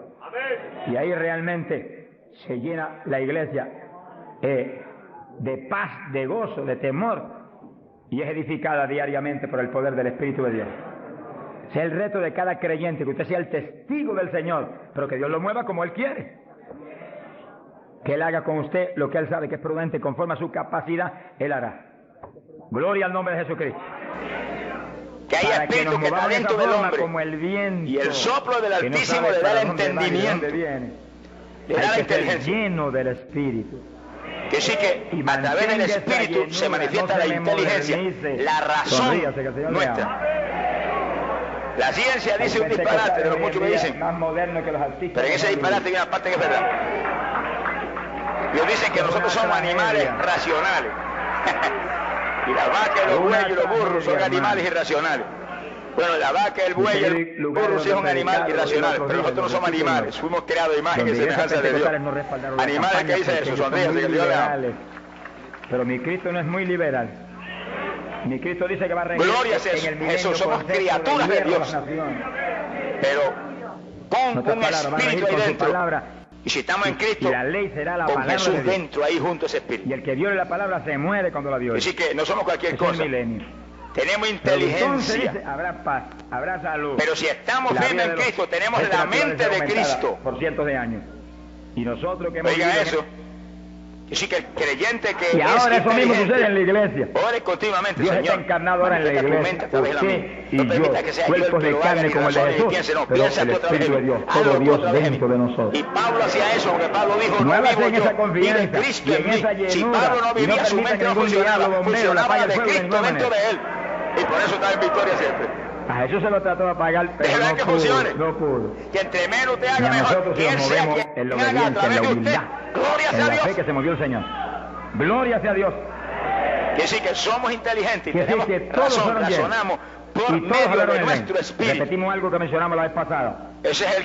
y ahí realmente se llena la iglesia de paz, de gozo, de temor, y es edificada diariamente por el poder del Espíritu de Dios. Ese es el reto de cada creyente, que usted sea el testigo del Señor, pero que Dios lo mueva como Él quiere. Que Él haga con usted lo que Él sabe que es prudente, conforme a su capacidad, Él hará. Gloria al nombre de Jesucristo. Que hay Para espíritu nos que está movamos de dentro esa del forma, hombre. como el viento, Y el soplo del que no Altísimo sabe le da para el dónde va ni de entendimiento. dónde viene. Le da la Hay que ser inteligencia. lleno del Espíritu. Que sí que Y a través del mantenga esa Espíritu llenura, se manifiesta no la se me inteligencia, modernice. la razón Sonríase, que el Señor le nuestra. ama. La ciencia dice Hay un gente disparate que de lo hoy en mucho que día dicen, más moderno que los artistas. pero en ese disparate hay una parte que es verdad. Ellos dicen que nosotros somos animales racionales. Y la vaca, los bueyes y los burros son animales irracionales. Bueno, la vaca, el buey y el burro sí son animales irracionales, pero nosotros no somos animales. Fuimos creados a imagen y semejanza de Dios. Animales que dicen eso, sonríense que Dios le ama. Pero mi Cristo no es muy liberal. Mi Cristo dice que va a regir Gloria sea en el milenio eso, somos con sexo criaturas de hierro a Dios. las naciones. Pero con Nuestra un palabra va a regir espíritu ahí con su dentro. palabra. Y si estamos en Y Cristo, la ley será la con palabra de Jesús Dios. dentro ahí junto a ese espíritu. Y el que viole la palabra se muere cuando la viole. Así que no somos cualquier Es el cosa. milenio. Tenemos Pero entonces inteligencia. dice, habrá paz, habrá salud. Pero si estamos La vida firmes de en los- Cristo, tenemos esta la naturaleza mente de aumentada Cristo. por cientos de años. Y nosotros que hemos Oiga vivido en eso. Que sí que el creyente que Y es ahora eso mismo inteligente, sucede en la iglesia. ore continuamente, Dios Señor. está encarnado ahora en la Manifiesta tu iglesia. mente a través de la mía. Usted y No yo, permita que sea yo el cuerpos que de lo haga, carne ni como el de razone, ni Jesús, piense, no. pero Piensa el tú a través de Espíritu de mí. Dios, Hazlo todo tú a Dios través de dentro mí. de nosotros. Y Pablo hacía eso, porque Pablo dijo, no Muévase vivo en yo, esa vive confianza Cristo y en en mí. esa Si llenura, Pablo no y no vivía, su permita mente que no ningún funcionaba, diablo, bombero, funcionaba apague la el de fuego de Cristo ninguna dentro de él. Y por eso está en victoria siempre. A Jesús se lo trató de apagar, pero Déjala no que pudo, funcione. no pudo. Que entre menos te Y haga a mejor, nosotros que si Él nos sea movemos quien en la haga a obediencia, en través la de usted. humildad, Gloria en sea la fe Dios. que se movió el Señor. Gloria sea Dios. Que sí que somos inteligentes y Que sí, tenemos que todos razón, fueron llenos. razonamos por Y todos medio hablaron de en nuestro lengua. espíritu. Repetimos algo que mencionamos la vez pasada. Ese es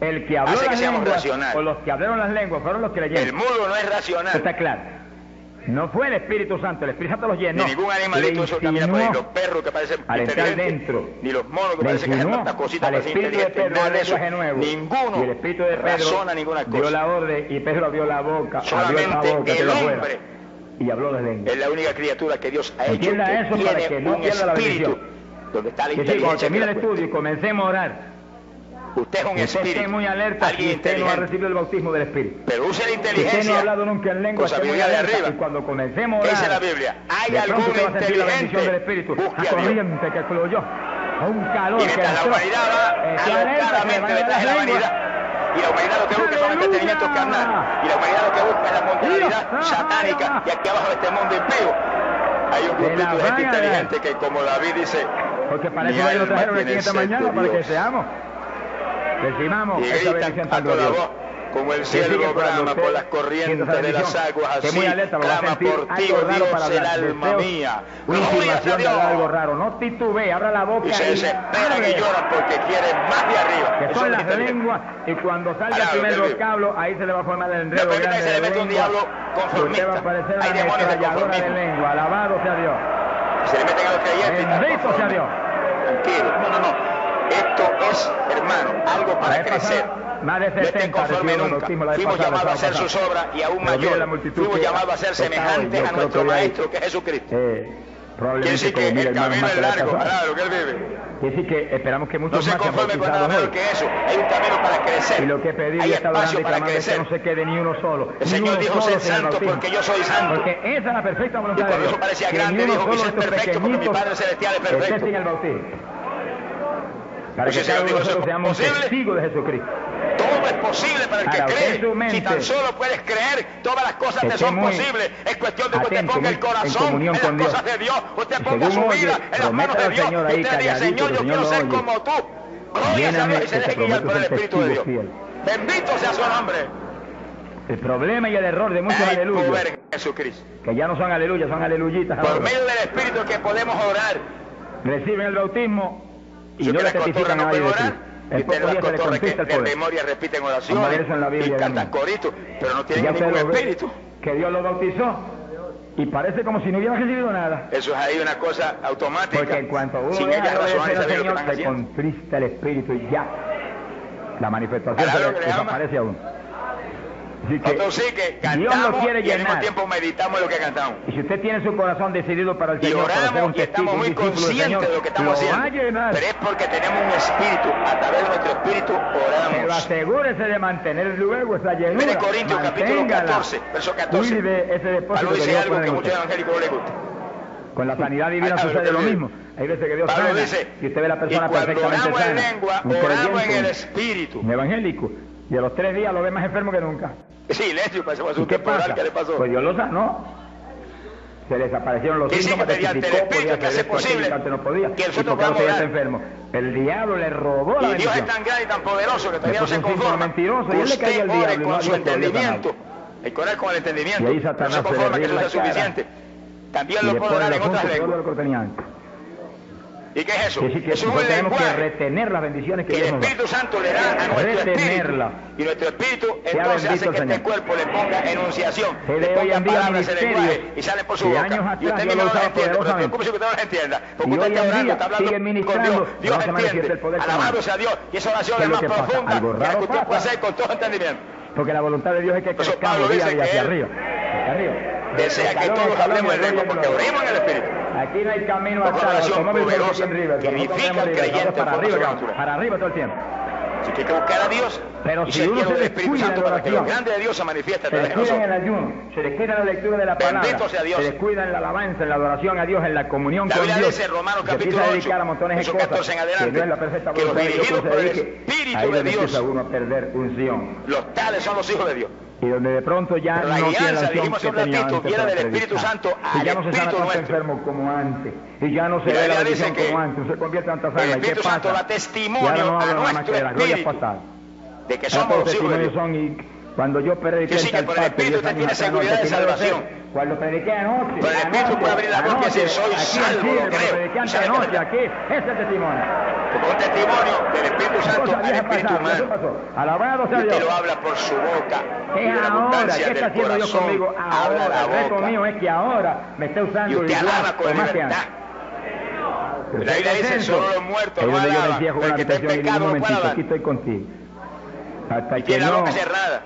El que habló hace que las seamos lenguas, racionales. o los que hablaron las lenguas, fueron los el creyentes. mudo no es racional. Eso está claro. No fue el Espíritu Santo, el Espíritu Santo los llenó. Ni ningún animalito Le eso camina por ahí, insinuó los perros que parecen al entrar inteligentes, dentro, ni los monos que le parecen que hacen insinuó tantas cositas al parecen Espíritu de inteligentes, Pedro nada de el eso. lenguaje nuevo. Ninguno Y el Espíritu de Pedro razona ninguna dio cosa. la orden y Pedro abrió la boca, abrió Solamente esa boca, el quedó fuera, hombre y habló las lenguas. es la única criatura que Dios ha hecho Entienda que eso para tiene que no un pierda la espíritu bendición. donde está la Que sí, cuando inteligencia. termine que el la estudio y comencemos a orar, Usted es un usted esté espíritu, muy alerta alguien y usted no ha inteligente, recibido el bautismo del Espíritu. pero use la Si usted no ha inteligencia hablado nunca en lengua, con esté muy sabiduría de alerta, arriba. y cuando comencemos a ¿Qué orar, dice la Biblia? ¿Hay de pronto algún usted va a sentir la bendición del inteligente? Espíritu, Busque a a Dios. corriente que fluyó, a un calor Y que mientras la entró. humanidad va Esté alerta, que le alocadamente van a detrás dar de la las lenguas. vanidad, y la humanidad lo que busca son ¡Aleluya! entretenimientos carnal, y la humanidad lo que busca es la mundanalidad ¡Dios! satánica, y aquí abajo de este mundo impío hay un De la grupito de gente vaga. inteligente que, como David dice, Porque para mi eso ellos lo alma trajeron aquí tiene esta sed de mañana, para que Dios. seamos. Recibamos y esa gritan bendición a tan toda gloriosa. voz, como el Que sí, que ciervo cuando brama usted por las sienta corrientes esa de las bendición, aguas, esté así muy alerta, lo va a clama sentir por ti, algo oh raro Dios, para el hablar, alma deseos, mía. una Gloria a insinuación de Dios. algo raro. No titubee, abra la boca Y se desesperan hable. y lloran porque quieren más de arriba. Que Eso son es las inteligente. lenguas, y cuando salga el Palabra primer del Dios. vocablo, ahí se le va a formar el enredo No permita grande que se le de meta un lengua. diablo Usted conformista. va a parecer Hay una demonios de ametralladora de conformismo. lengua. Alabado sea Dios. Se le meten a los creyentes. y están Bendito sea conformes. Dios. Tranquilo. No. Esto es, hermano, algo La para vez crecer. pasada, más de No estén 70 conformes recibieron nunca. bautismo la vez Fuimos pasada, llamados a la hacer pasada. sus obras y aún Pero mire la mayor. multitud Fuimos que llamados a ser está hoy. semejantes Yo a creo nuestro que hoy hay- Maestro, que es Jesucristo. Quiere Probablemente decir que como mire el hermano camino más es que la vez largo, pasada. para lo que él vive. Quiere decir que esperamos que No muchos se más sean conforme con nada bautizados menos hoy. que eso. Hay un camino para crecer. Y lo que pedí Hay esta orando espacio y para clamando es que crecer. no se quede ni uno solo. El Ni Señor uno dijo, solo sed sin el santo bautismo. porque yo soy santo. Porque esa es la perfecta Y voluntad de cuando Dios. eso parecía Que grande, ni uno dijo, y solo ser de estos perfecto porque mi pequeñitos Padre Celestial es esté perfecto. sin el bautismo. Para que cada uno de nosotros seamos testigos de Jesucristo. Todo es posible para el que cree. Si tan solo puedes creer, todas las cosas te son posibles. Es cuestión de que usted ponga el corazón en las cosas de Dios. Usted ponga su vida en las manos de Dios. Usted diga, Señor, yo quiero ser como tú. Gloria a Dios, y se deje guiar por el Espíritu de Dios. Bendito sea su nombre. El problema y el error de muchos aleluyas, poder en Jesucristo, que ya no son aleluyas, son aleluyitas. Por medio del Espíritu que podemos orar. Reciben el bautismo y no le testifican a nadie de Cristo. Y ustedes las cotorres que de memoria repiten oraciones y cantan coritos, pero no tienen ningún espíritu. Que Dios los bautizó y parece como si no hubieran recibido nada. Eso es ahí una cosa automática. Porque en cuanto uno sin deja ellas razonar y al saber lo que Señor, están se haciendo, contrista el espíritu y ya la manifestación se desaparece a uno. Nosotros sí que cantamos y al mismo tiempo meditamos en lo que cantamos. Y si usted tiene su corazón decidido para el Señor, y oramos y estamos muy conscientes de lo que estamos haciendo, pero es porque tenemos un espíritu, a través de nuestro espíritu oramos. Pero asegúrese de mantener luego esa llenura. Mire Corintios capítulo 14, verso 14. Pablo dice algo que a muchos evangélicos no les gusta. Con la sanidad divina sucede lo mismo. Hay veces que Dios sana dice, y usted ve a la persona perfectamente sana. En lengua, oramos en el espíritu. Un evangélico. Y a los 3 días lo ve más enfermo que nunca. Silencio, pasó ¿Y qué pasa? ¿Qué le pasó? Pues Dios lo sanó. Se les aparecieron los síntomas, mediante el espíritu que hace posible que no podía, que nosotros podamos orar. Enfermo. El diablo le robó la bendición. Y Dios es tan grande y tan poderoso que todavía no se conforma. Mentiroso, y él le cae al diablo, con su entendimiento. El corar con el entendimiento. Y ahí Satanás no se conforma que eso sea suficiente. También lo puede orar en otras lenguas. ¿Y qué es eso? Eso es un lenguaje que retener las bendiciones que el Espíritu Santo le da a nuestro espíritu. Y nuestro espíritu entonces hace que este cuerpo le ponga enunciación, le ponga palabras en lenguaje y sale por su boca. Y usted mismo no las entiende, pero preocúpese que usted no las entienda. Porque usted está orando, está hablando con Dios. Dios entiende. Alabándose a Dios. Y esa oración es más profunda que usted puede hacer con todo entendimiento. Porque la voluntad de Dios es que crezcamos día y hacia arriba. Desea que todos hablemos en lengua porque orimos en el espíritu. Aquí no hay camino atado, poderosa que edifica al creyente para arriba todo el tiempo. Si hay que buscar a Dios, pero si uno se descuida en la oración, lo grande de Dios se manifiesta a través de nosotros. Se descuida en el ayuno, se descuida en la lectura de la palabra, bendito sea Dios. Se descuida en la alabanza, en la adoración a Dios, en la comunión con Dios. La Biblia dice, Romanos capítulo 8, verso 14 en adelante, que los dirigidos por el Espíritu de Dios, uno a perder unción. Los tales son los hijos de Dios. Y donde de pronto ya pero la no guianza, tiene la dijimos un ratito, viene del Espíritu Santo al ya no se sana Espíritu tanto nuestro. Enfermo como antes. Y ya no se ve la bendición como antes. No se convierte en tanta sangre. El Espíritu Santo da testimonio a nuestro espíritu de que somos los hijos de Dios. Cuando yo prediqué sí, que por el Espíritu usted tiene seguridad de salvación. Cuando prediqué anoche. Por el Espíritu puede abrir la boca y decir, soy salvo, lo creo. Prediqué anoche aquí, ese es el testimonio. Porque un testimonio del Espíritu Santo al Espíritu humano. Alabado sea Dios. Usted lo habla por su boca. Es ahora. ¿Qué está haciendo Dios conmigo ahora? El reto mío es que ahora me esté usando y usted alaba con libertad. La Biblia dice, solo los muertos no alaban. El que está en pecado no puede alabar. Aquí estoy contigo. Hasta que no la boca cerrada.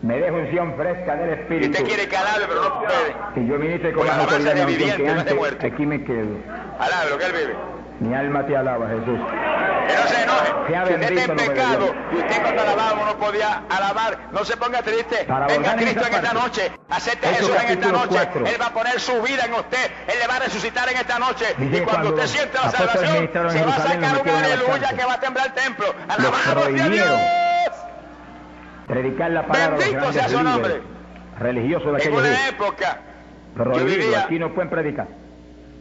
Me dejo unción fresca del Espíritu. Y usted quiere que alabe, pero no puede. Y yo ministre con la alabanza de viviente, que no es de muerte. Aquí me quedo. Alabe lo que él vive. Mi alma te alaba, Jesús. Que no se enoje. Si usted está en pecado y usted cuando alabamos no podía alabar, no se ponga triste. Venga a Cristo en esta noche. Acepte a Jesús en esta noche. Él va a poner su vida en usted. Él le va a resucitar en esta noche. Y cuando usted siente la salvación, se va a sacar un aleluya que va a temblar el templo. Alabado sea Dios. Predicar la palabra. Bendito sea su nombre. Religioso de aquellos días. En una época, yo vivía, aquí no pueden predicar.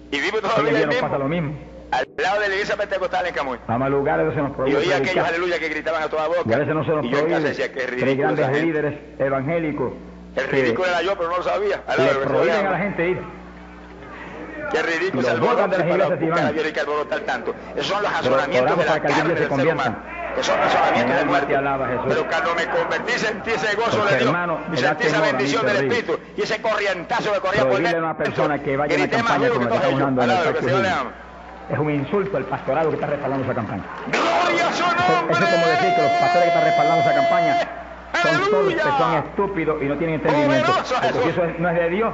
Y vivo todavía el mismo. Pasa lo mismo. Al lado de la iglesia pentecostal en Camuy. Vamos a lugares donde se nos prohíbe. Y oía aquellos aleluya que gritaban a toda boca. Y a veces no se nos prohíbe. Decía que tres grandes líderes evangélicos. El ridículo era yo, pero no lo sabía. Le prohíben a la gente ir. Qué ridículo es el alboroto para buscar a Dios y que alborotar tanto. Esos son los razonamientos de la carne del ser humano. Esos son razonamientos de muerte. Pero cuando me convertí sentí ese gozo de Dios y sentí esa bendición del Espíritu y ese corrientazo que corría por dentro. A una persona que vaya a la campaña como está usando en el es un insulto al pastorado que está respaldando esa campaña. ¡Gloria a su nombre! Eso es como decir que los pastores que están respaldando esa campaña son torpes, son estúpidos y no tienen entendimiento. Porque si eso no es de Dios,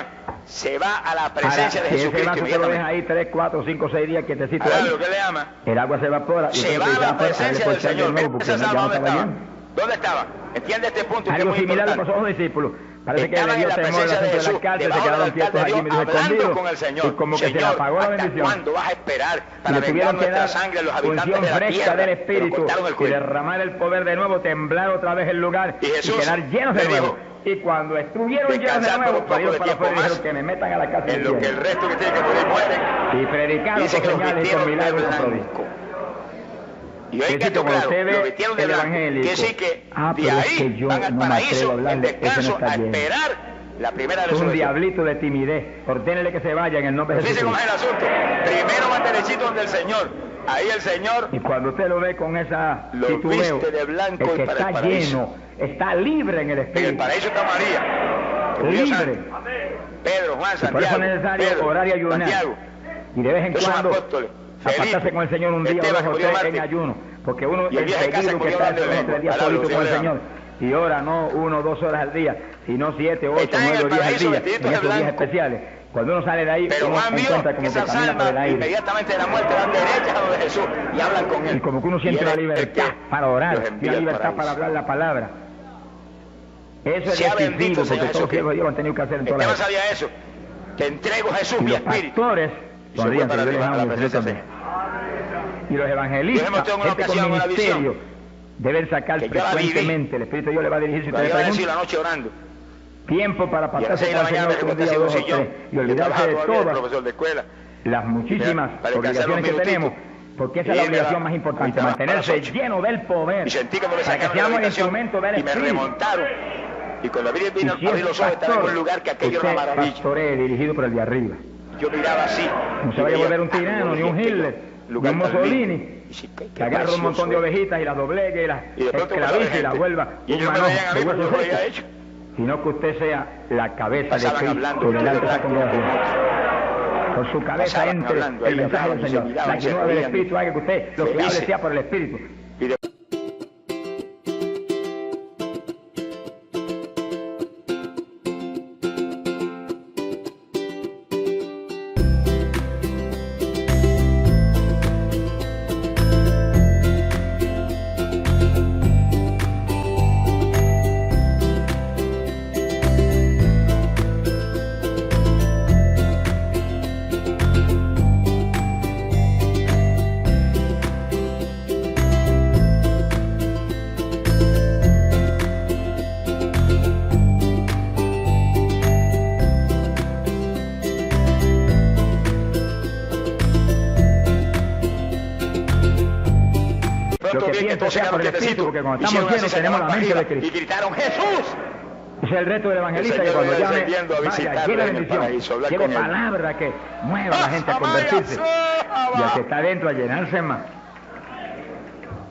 se va a la presencia de si ese Jesucristo vaso te lo deja inmediatamente. ahí 3, 4, 5, 6 días quietecito Ahora, ahí, lo que le llama, el agua se evapora. y se entonces va a la dice, pues, presencia dale, del pues, Señor. de nuevo, Mira porque esa ya no alma, ¿dónde estaba estaba? lleno. ¿Dónde estaba? Entiende este punto que es Algo muy similar le importante. pasó a los discípulos. Parece que le estaban dio en la temor presencia la de gente de Jesús, la cárcel, se debajo del quedaron altar quietos de allí Dios, medio hablando escondidos, con el Señor. y como que se le Señor, apagó la ¿hasta bendición. cuándo vas a esperar para Le vengar tuvieron que nuestra dar sangre a los habitantes unción de la fresca tierra? del Pero Espíritu cortaron el y cuello. derramar el poder de nuevo, temblar otra vez el lugar Y Jesús quedar llenos de le nuevo. dijo, Y cuando estuvieron llenos de descansar por nuevo, un poco salieron de para tiempo afuera y más, dijeron que me metan a la casa en lo que el resto que tiene que morir mueren. y predicaron Dice con que los señales y con vistieron de milagros y con prodigios. blanco. Y hoy Que que sí, esto como claro, usted ve lo vistieron de el blanco. evangélico. Que sí que de Pero es ahí que yo van al no me atrevo a paraíso, hablarle, en ese no descanso, está a lleno. esperar la primera Es un resurrección. diablito de timidez. Ordénele que se vaya en el nombre de Fíjese cómo es Jesús. el asunto. Primero va derechito donde el Señor. Ahí el Señor Y cuando usted lo ve con esa lo titubeo, viste de blanco el que y para el está paraíso. lleno, está libre en el En el Espíritu. paraíso está María. que murió Libre. santo. Pedro, Juan, Y por Santiago. eso es necesario Pedro, orar y ayunar. Santiago. Y de vez en Esos son cuando apóstoles. apartarse Felipe, con el Señor un día, Esteban, dos que o murió tres en mártir. ayuno. Porque uno Y el viejo enseguida casa que murió está hablando de 2 o 3 días lengua. solito Alabado con el sea Señor. Y ora no 1 o 2 horas al día, sino 7, 8, Están en 9 el días al paraíso día, vestiditos en de esos días blanco. especiales. Cuando uno sale de ahí, Pero uno Juan vio encuentra que como que esas camina por el almas aire. inmediatamente de la muerte van derechas a donde Jesús y hablan con él. Y como que uno Y siente él la es el libertad que para orar, los envía una al libertad paraíso. para hablar la palabra. Eso es Sea bendito, decisivo, porque Señor todos los siervos de Dios lo han tenido que hacer en todas Esteban las sabía eso. Te entrego, Jesús, Y mi los espíritu. pastores, Y se fue sonrían, para que yo les arriba a la amo, presencia ustedes del también. Y los evangelistas, Yo hemos tenido una gente con ocasión, una visión, ministerio, deben sacar que yo la viví. frecuentemente, el Espíritu de Dios le va a dirigir, si Lo ustedes iba a decir preguntan, la noche orando. tiempo para Y a las apartarse 6 de con la el mañana Señor me un día, levanté 2 o un sillón. 3, y olvidarse de todavía el todas profesor de escuela. las muchísimas Para descansar obligaciones que unos tenemos, minutitos. porque esa es Y la irme a la- obligación más importante, a las mantenerse 8. lleno del poder, Y sentí como me para que sacaron de la seamos habitación instrumento del y me Espíritu. remontaron. Y cuando abrí Y vino si abrí es los ojos, estaba en pastor, un lugar que aquello era una usted maravilla. pastoree dirigido por el de arriba. Yo miraba así. No se vaya a volver un tirano, ni un Hitler, ni un Mussolini, que agarra un montón de ovejitas y las doblegue y las Y de pronto esclavice y las vuelva y un ellos me manojo veían a mí de porque yo huesos lo había secos, hecho. sino que usted sea la cabeza de Pasaban Cristo hablando delante de esa de congregación. Por su cabeza Pasaban entre hablando, el ahí mensaje hablaban del y se Señor. miraban La y se llenura del reían. Espíritu haga que usted lo que hable Felices. sea por el Espíritu. Y de- Lo pronto que vi que pienso todos sea se por el quedaron Espíritu, quietecitos. porque cuando Hicieron estamos llenos así, tenemos la señalaban mente de para arriba Cristo. y gritaron ¡Jesús! Ese es el reto del evangelista, El que Señor cuando iba llame, descendiendo a vaya, visitarlo lleve en el bendición, paraíso, hablar lleve con él. palabra que mueva a la gente a convertirse, y al que está dentro a llenarse más.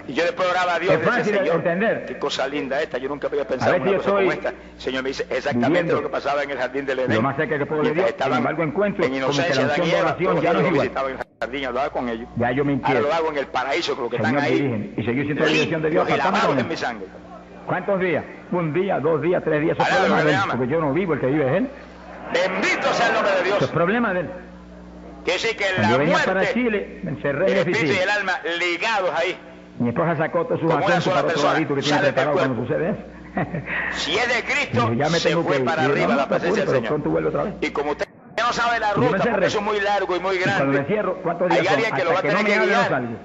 Y yo después oraba a Dios. Es fácil decía, Señor, entender. qué cosa linda esta, yo nunca había A pensado ver en si una yo cosa como estoy esta. El Señor me dice exactamente viviendo lo que pasaba en el jardín del Edén. lo más cerca que puedo de Mientras Dios, sin estaban embargo encuentro en como que inocencia la Adán unción y de Eva, oración todos ya no ellos es igual. visitaban el jardín, hablaba con ellos. Ya yo me Ahora inquiero. lo hago en el paraíso, con los que Señor, están ahí. dirígeme. Y seguir siendo la dirección de Dios, limpios y apartando lavados con en él. mi sangre. ¿Cuántos días? Un día, 2 días, 3 días. Eso es Alaba, problema de él, le ama. porque yo no vivo, el que vive es él. Bendito sea el nombre de Eso es Dios. problema de él. Que sí que Cuando la yo venía para muerte, Chile, me encerré en el mi espíritu y oficina. el alma ligados ahí. Mi esposa sacó todos sus Como una asuntos sola para otro persona, ladito que tiene sale del preparado cuando cuerpo. sucede eso. Si es de Cristo, Y ya me se tengo que fue ir. para Y yo, arriba no, la no te presencia apures, del pero Señor. pronto vuelve otra vez. Y como usted no sabe la Y yo me ruta, porque encerré. eso es muy largo y muy Y cuando me grande, cierro, ¿cuántos días hay son? alguien que lo va Hasta a que no tener me que hable, no guiar. salgo.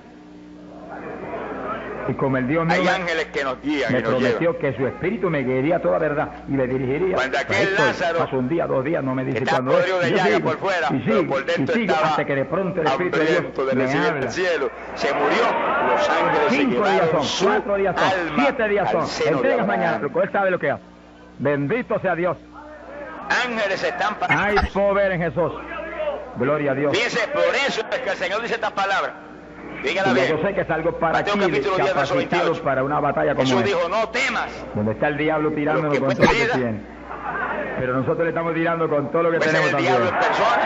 Y como el Dios mío Hay ángeles que nos guían me y nos llevan. prometió que su espíritu me guiaría a toda verdad y me dirigiría. Cuando aquel Ahí estoy. Lázaro, Paso un día, 2 días, no me dice está cuándo es. podrido de Y yo llaga sigo, por fuera, y pero sigo, por dentro y sigo, estaba hasta que de pronto el Espíritu de hambriento Dios de me recibir habla. del cielo. Se murió, los ángeles se 5 días llevaron son, su 4 días son, alma 7 días al son. seno de Entregas Abraham. mañana, porque él sabe lo que hace. Bendito sea Dios. Ángeles están Hay poder en Jesús. Gloria a Dios. Fíjese, por eso es que el Señor dice estas palabras. Dígala Y yo bien. sé que salgo para Mateo Chile, capítulo 10, verso capacitado 28. para una batalla como Jesús esta, dijo, no temas. donde está el diablo tirándonos que con cuesta todo lo que vida. tiene. Pero nosotros le estamos tirando con todo lo que Puede ser tenemos el diablo en también. persona,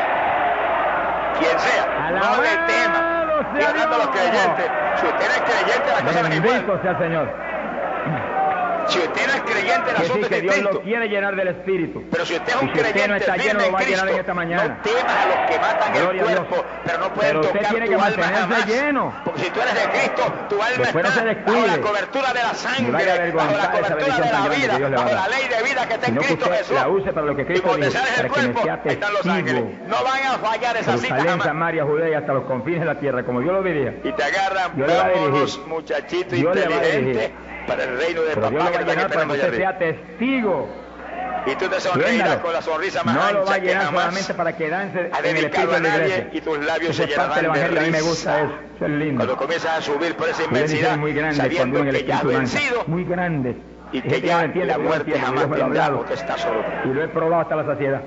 quien sea, no le tema. Alabado Y sea hablando a los Dios. creyentes, si usted es creyente, la cosa no es igual. Bendito sea el Señor. Si usted no es creyente, el Que sí, asunto que es Dios distinto. lo quiere llenar del Espíritu. Pero si usted es Y un si usted creyente no está lleno, firme lo va a en llenar en Cristo, esta mañana. no temas a los que matan Gloria el a Dios. cuerpo, pero no pueden Pero usted tocar tiene tu que alma mantenerse jamás. lleno. Porque si tú eres de Cristo, tu alma Después no está se bajo descuide. la cobertura de la Ni sangre, vaya a bajo avergonzar la esa cobertura bendición de tan la grande vida, que Dios le va a bajo dar. la ley de vida que está en Sino que Cristo usted Jesús. la use para lo que Y Cristo cuando dijo, sales del para que me cuerpo, sea están los ángeles. testigo. No van a fallar esas citas Jerusalén, jamás. Samaria, Judea y hasta los confines de la tierra, como Dios lo diría. Y te agarran Dios le va a dirigir. unos muchachitos Dios le va a inteligentes dirigir. para el reino de Pero Dios papá lo que va a está llenar para que esperando allá usted sea arriba. testigo. Y tú te sonreirás Entiéndalo. con la sonrisa más No lo va a ancha que llenar jamás solamente para quedarse ha en el espíritu dedicado a de la nadie, iglesia. y tus labios Eso se es parte del llenarán de evangelio, a mí me risa. gusta eso. Eso es lindo. Cuando comienzas a subir por esa Y bendición inmensidad, muy grande cuando sabiendo en el que ya has espíritu lanza. vencido Muy grande. y Hay que gente no ya lo entiende, la pero yo lo muerte entiendo, jamás Dios me lo ha tendrá hablado. potestad sobre ti. Y lo he probado hasta la saciedad.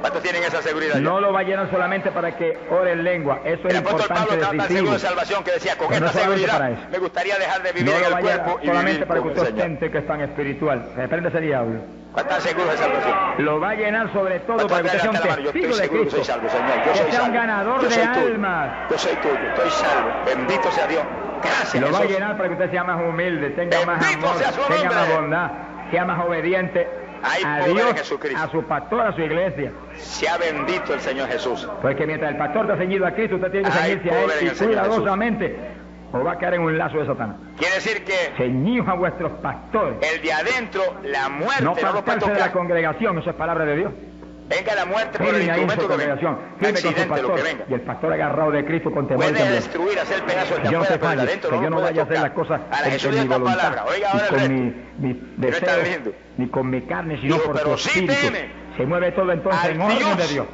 ¿Cuántos tienen esa seguridad? ya? No lo va a llenar solamente para que ore en lengua. Eso es El apóstol Pablo importante, estaba tan seguro decisivo. de salvación que decía, con Pero no esta solamente para seguridad eso. me gustaría dejar de vivir No en lo el va a llenar cuerpo y solamente vivir para que con el usted Señor. ostente que es tan espiritual. Reprende ese diablo. ¿Cuántos están seguros de salvación? Lo va a llenar sobre todo ¿Cuántos para que usted sea un levantan la mano? Yo testigo estoy de seguro que soy Cristo. salvo, Señor. Yo Que soy sea un salvo. ganador Yo de soy tuyo. almas. Yo soy tuyo, estoy salvo. Bendito sea Dios. Gracias, Lo va a Jesús. llenar para que usted sea más humilde, tenga más Bendito amor, sea su tenga nombre. más bondad, sea más obediente Hay a poder en Dios, Jesucristo. a su pastor, a su iglesia. Sea bendito el Señor Jesús. Porque mientras el pastor está ceñido a Cristo, usted tiene que Hay ceñirse a poder en él el y Señor cuidadosamente o va a caer en un lazo de Satanás. Quiere decir que Ceñidos a vuestros pastores. el de adentro, la muerte, No no lo puede apartarse de la tocar. congregación, eso es palabra de Dios. Venga la muerte por el Firme ahí en su instrumento que venga. congregación, Un firme con su accidente, lo que pastor. venga. Y el pastor agarrado de Cristo con temor y Puede temblor. destruir, hacer pedazos el de Que yo no afuera, te pero el de falle, adentro que no yo lo no puede vaya a hacer tocar. las cosas A la Jesús con de mi esta voluntad, palabra. Oiga ahora ni el con resto. mis Pero está deseos, lindo. ni con mi carne, sino Dijo, por pero tu sí espíritu. teme Se mueve todo entonces al en orden de Dios Dios.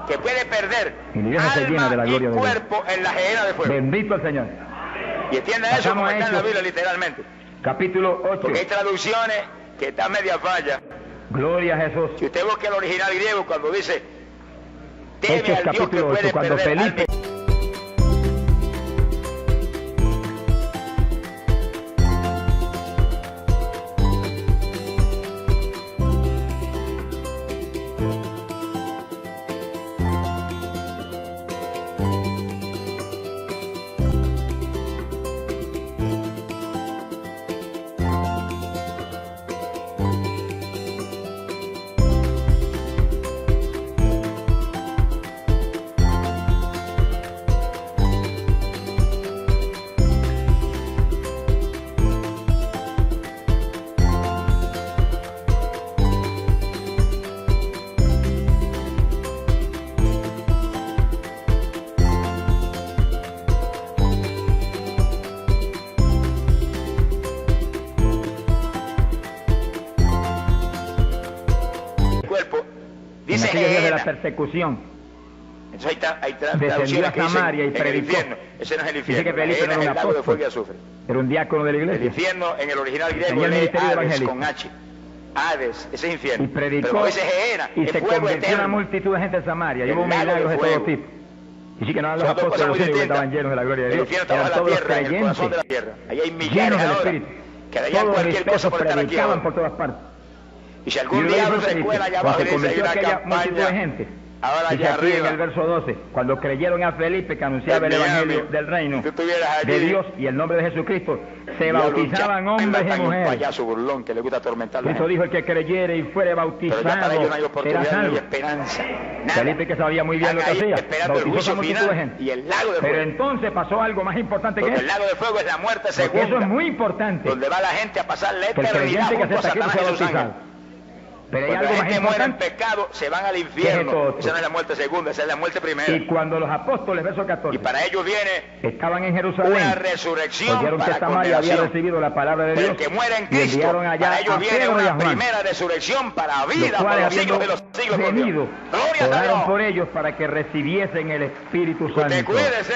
que puede perder Y mi iglesia se llena de la alma gloria y de Dios. cuerpo en la gehenna de fuego. Bendito el Señor. Y entienda eso Pasamos como a está en la Hechos. Biblia literalmente. Capítulo 8. Porque hay traducciones que están media falla. Gloria a Jesús. Si usted busca el original griego cuando dice teme Hechos al Dios que capítulo 8, puede cuando perder Felipe... cuerpo, En dice aquellos días de la gehenna. persecución, Entonces hay descendió traducciones a que dicen Samaria y en el predicó. infierno. Ese no es el Dice infierno. que La Felipe gehenna no es era el un lago de fuego y apóstol, azufre. era un diácono de la El iglesia. infierno en el original griego Tenía el lee ministerio de Hades evangelista. con H. Hades, ese es infierno. Y predicó Pero como dice gehenna, y es se fuego convirtió una eterno. multitud de gente en Samaria. Y El hubo lago de milagros de todo fuego. tipo. Y sí que no eran los Son dos apóstoles, cosas los muy únicos que distintas. estaban llenos de la gloria de El Dios. infierno está Eran bajo la todos los tierra, en el corazón de la creyentes, tierra. Ahí hay llenos millares del ahora Espíritu. que darían Todos cualquier cosa dispersos por estar aquí predicaban ahora. por todas partes. Y si Y algún luego diablo dijo se Felipe, cuela allá cuando abajo se y dice, hay convirtió una aquella multitud de campaña, gente, ahora dice allá aquí en el arriba, verso 12, cuando creyeron a Felipe que anunciaba el En Miami, evangelio del reino si tú estuvieras allí, de Dios y el nombre de Jesucristo, se diablo, bautizaban ya, hombres y matan un mujeres. payaso burlón que le gusta atormentar a la Cristo gente. dijo, el que creyere y fuere Pero bautizado ya para ellos no hay será oportunidad, no hay salvo. esperanza. Nada. Felipe, que sabía muy bien lo que Están ahí hacía, esperando el bautizó a juicio esa multitud de final gente. y el lago de Pero fuego. entonces pasó algo más importante que Porque el eso, lago de fuego es la muerte porque eso segunda, es muy importante, donde va la gente a pasar la que el eternidad creyente que junto a acepta a Cristo Satanás sea y sus ángeles. bautizado. Pero hay Cuando algo la más gente muere en importante. pecado, se van al ¿Qué es infierno. esto? Esa no es la muerte segunda, esa es la muerte primera. Y cuando los apóstoles, verso Y 14, para ellos viene estaban en una Jerusalén, resurrección oyeron que para Samaria había condenación. recibido la palabra de Pero Dios el que muere en y Cristo, enviaron allá para ellos a viene Pedro y a una Juan, primera resurrección para los vida por cuales los siglos habiendo de los siglos. por venido, Dios. Gloria a oraron Dios. por ellos para que recibiesen el Espíritu Usted Santo. cuídese.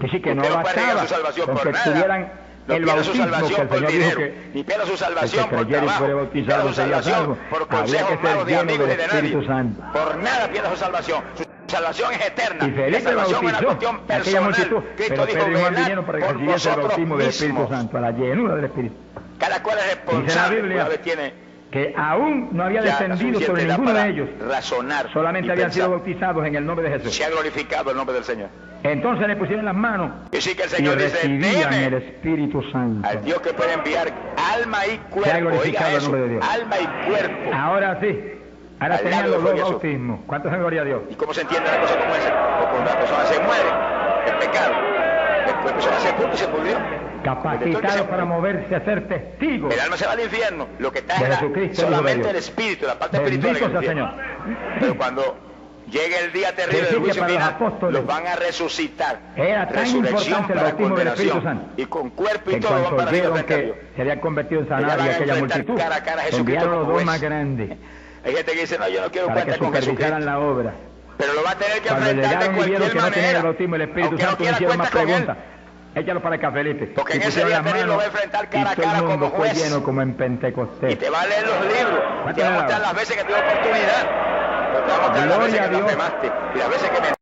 Que sí, que Usted no no puede negar bastaba su salvación con por que nada. tuvieran No el pierde su bautismo que salvación el por Señor dijo dinero, que ni pierde su el salvación que por creyera y trabajo, fuere ni bautizado pierde su sería salvación salvo. por Habría consejos que ser malos de lleno amigos del y de nadie. Espíritu Santo. Por nada pierde su salvación. Su salvación es eterna. Y Felipe La salvación es una bautizó cuestión a aquella personal. multitud, Cristo pero dijo, Pedro y Juan velad vinieron para que por recibiese el vosotros bautismo del Espíritu mismos. Santo, a la llenura del Espíritu. Cada cual es Dice la responsable. Biblia Una vez tiene que aún no había ya descendido suficiente sobre edad ninguno para de ellos, razonar solamente y habían sido pensar. bautizados en el nombre de Jesús. Se ha glorificado el nombre del Señor. Entonces le pusieron las manos Y sí que el y Señor dice, recibían el teme Espíritu Santo. al Dios que puede enviar alma y Sea cuerpo. glorificado Oiga el eso, nombre de Dios. alma y cuerpo. Ahora sí, ahora Al tenían lado los fue dos Jesús. bautismos. ¿Cuántos en gloria a Dios? ¿Y cómo se entiende la cosa como esa? Porque cuando la persona se muere, el pecado, después la persona se puso y se pudrió. Capacitados para moverse a ser testigos. El alma se va al infierno, lo que está De es Jesucristo, solamente Hijo de el Dios. espíritu, la parte espiritual en Bendito el sea infierno. Señor. Pero cuando llegue el día terrible Decir del que juicio para los final, apóstoles los van a resucitar. era tan Resurrección importante el para bautismo del Espíritu condenación. Santo, Y con cuerpo que y todo van cuando para arriba vieron frente a Dios. que se había convertido en Ellos Sanaria van a aquella enfrentar multitud, cara a cara a Jesucristo enviaron los como dos juez. más grandes Hay gente que dice, no, yo no quiero para que cuenta con supervisaran Jesucristo. la obra. Pero lo va a tener que Cuando enfrentar de llegaron y vieron cualquier que no tenían el manera. bautismo del Espíritu Aunque no Santo, no quiera hicieron más cuenta con él. preguntas. Échalo para acá, Felipe. Porque Y en ese pusieron día las terrible lo va a manos, enfrentar cara a y todo cara el mundo como fue juez. lleno como en Pentecostés. Y te va a leer los libros. Y te va a ¿Cuántas mostrar las veces que tuve oportunidad. Pero te va a mostrar las veces Gloria que a Dios. blasfemaste. Y las veces que me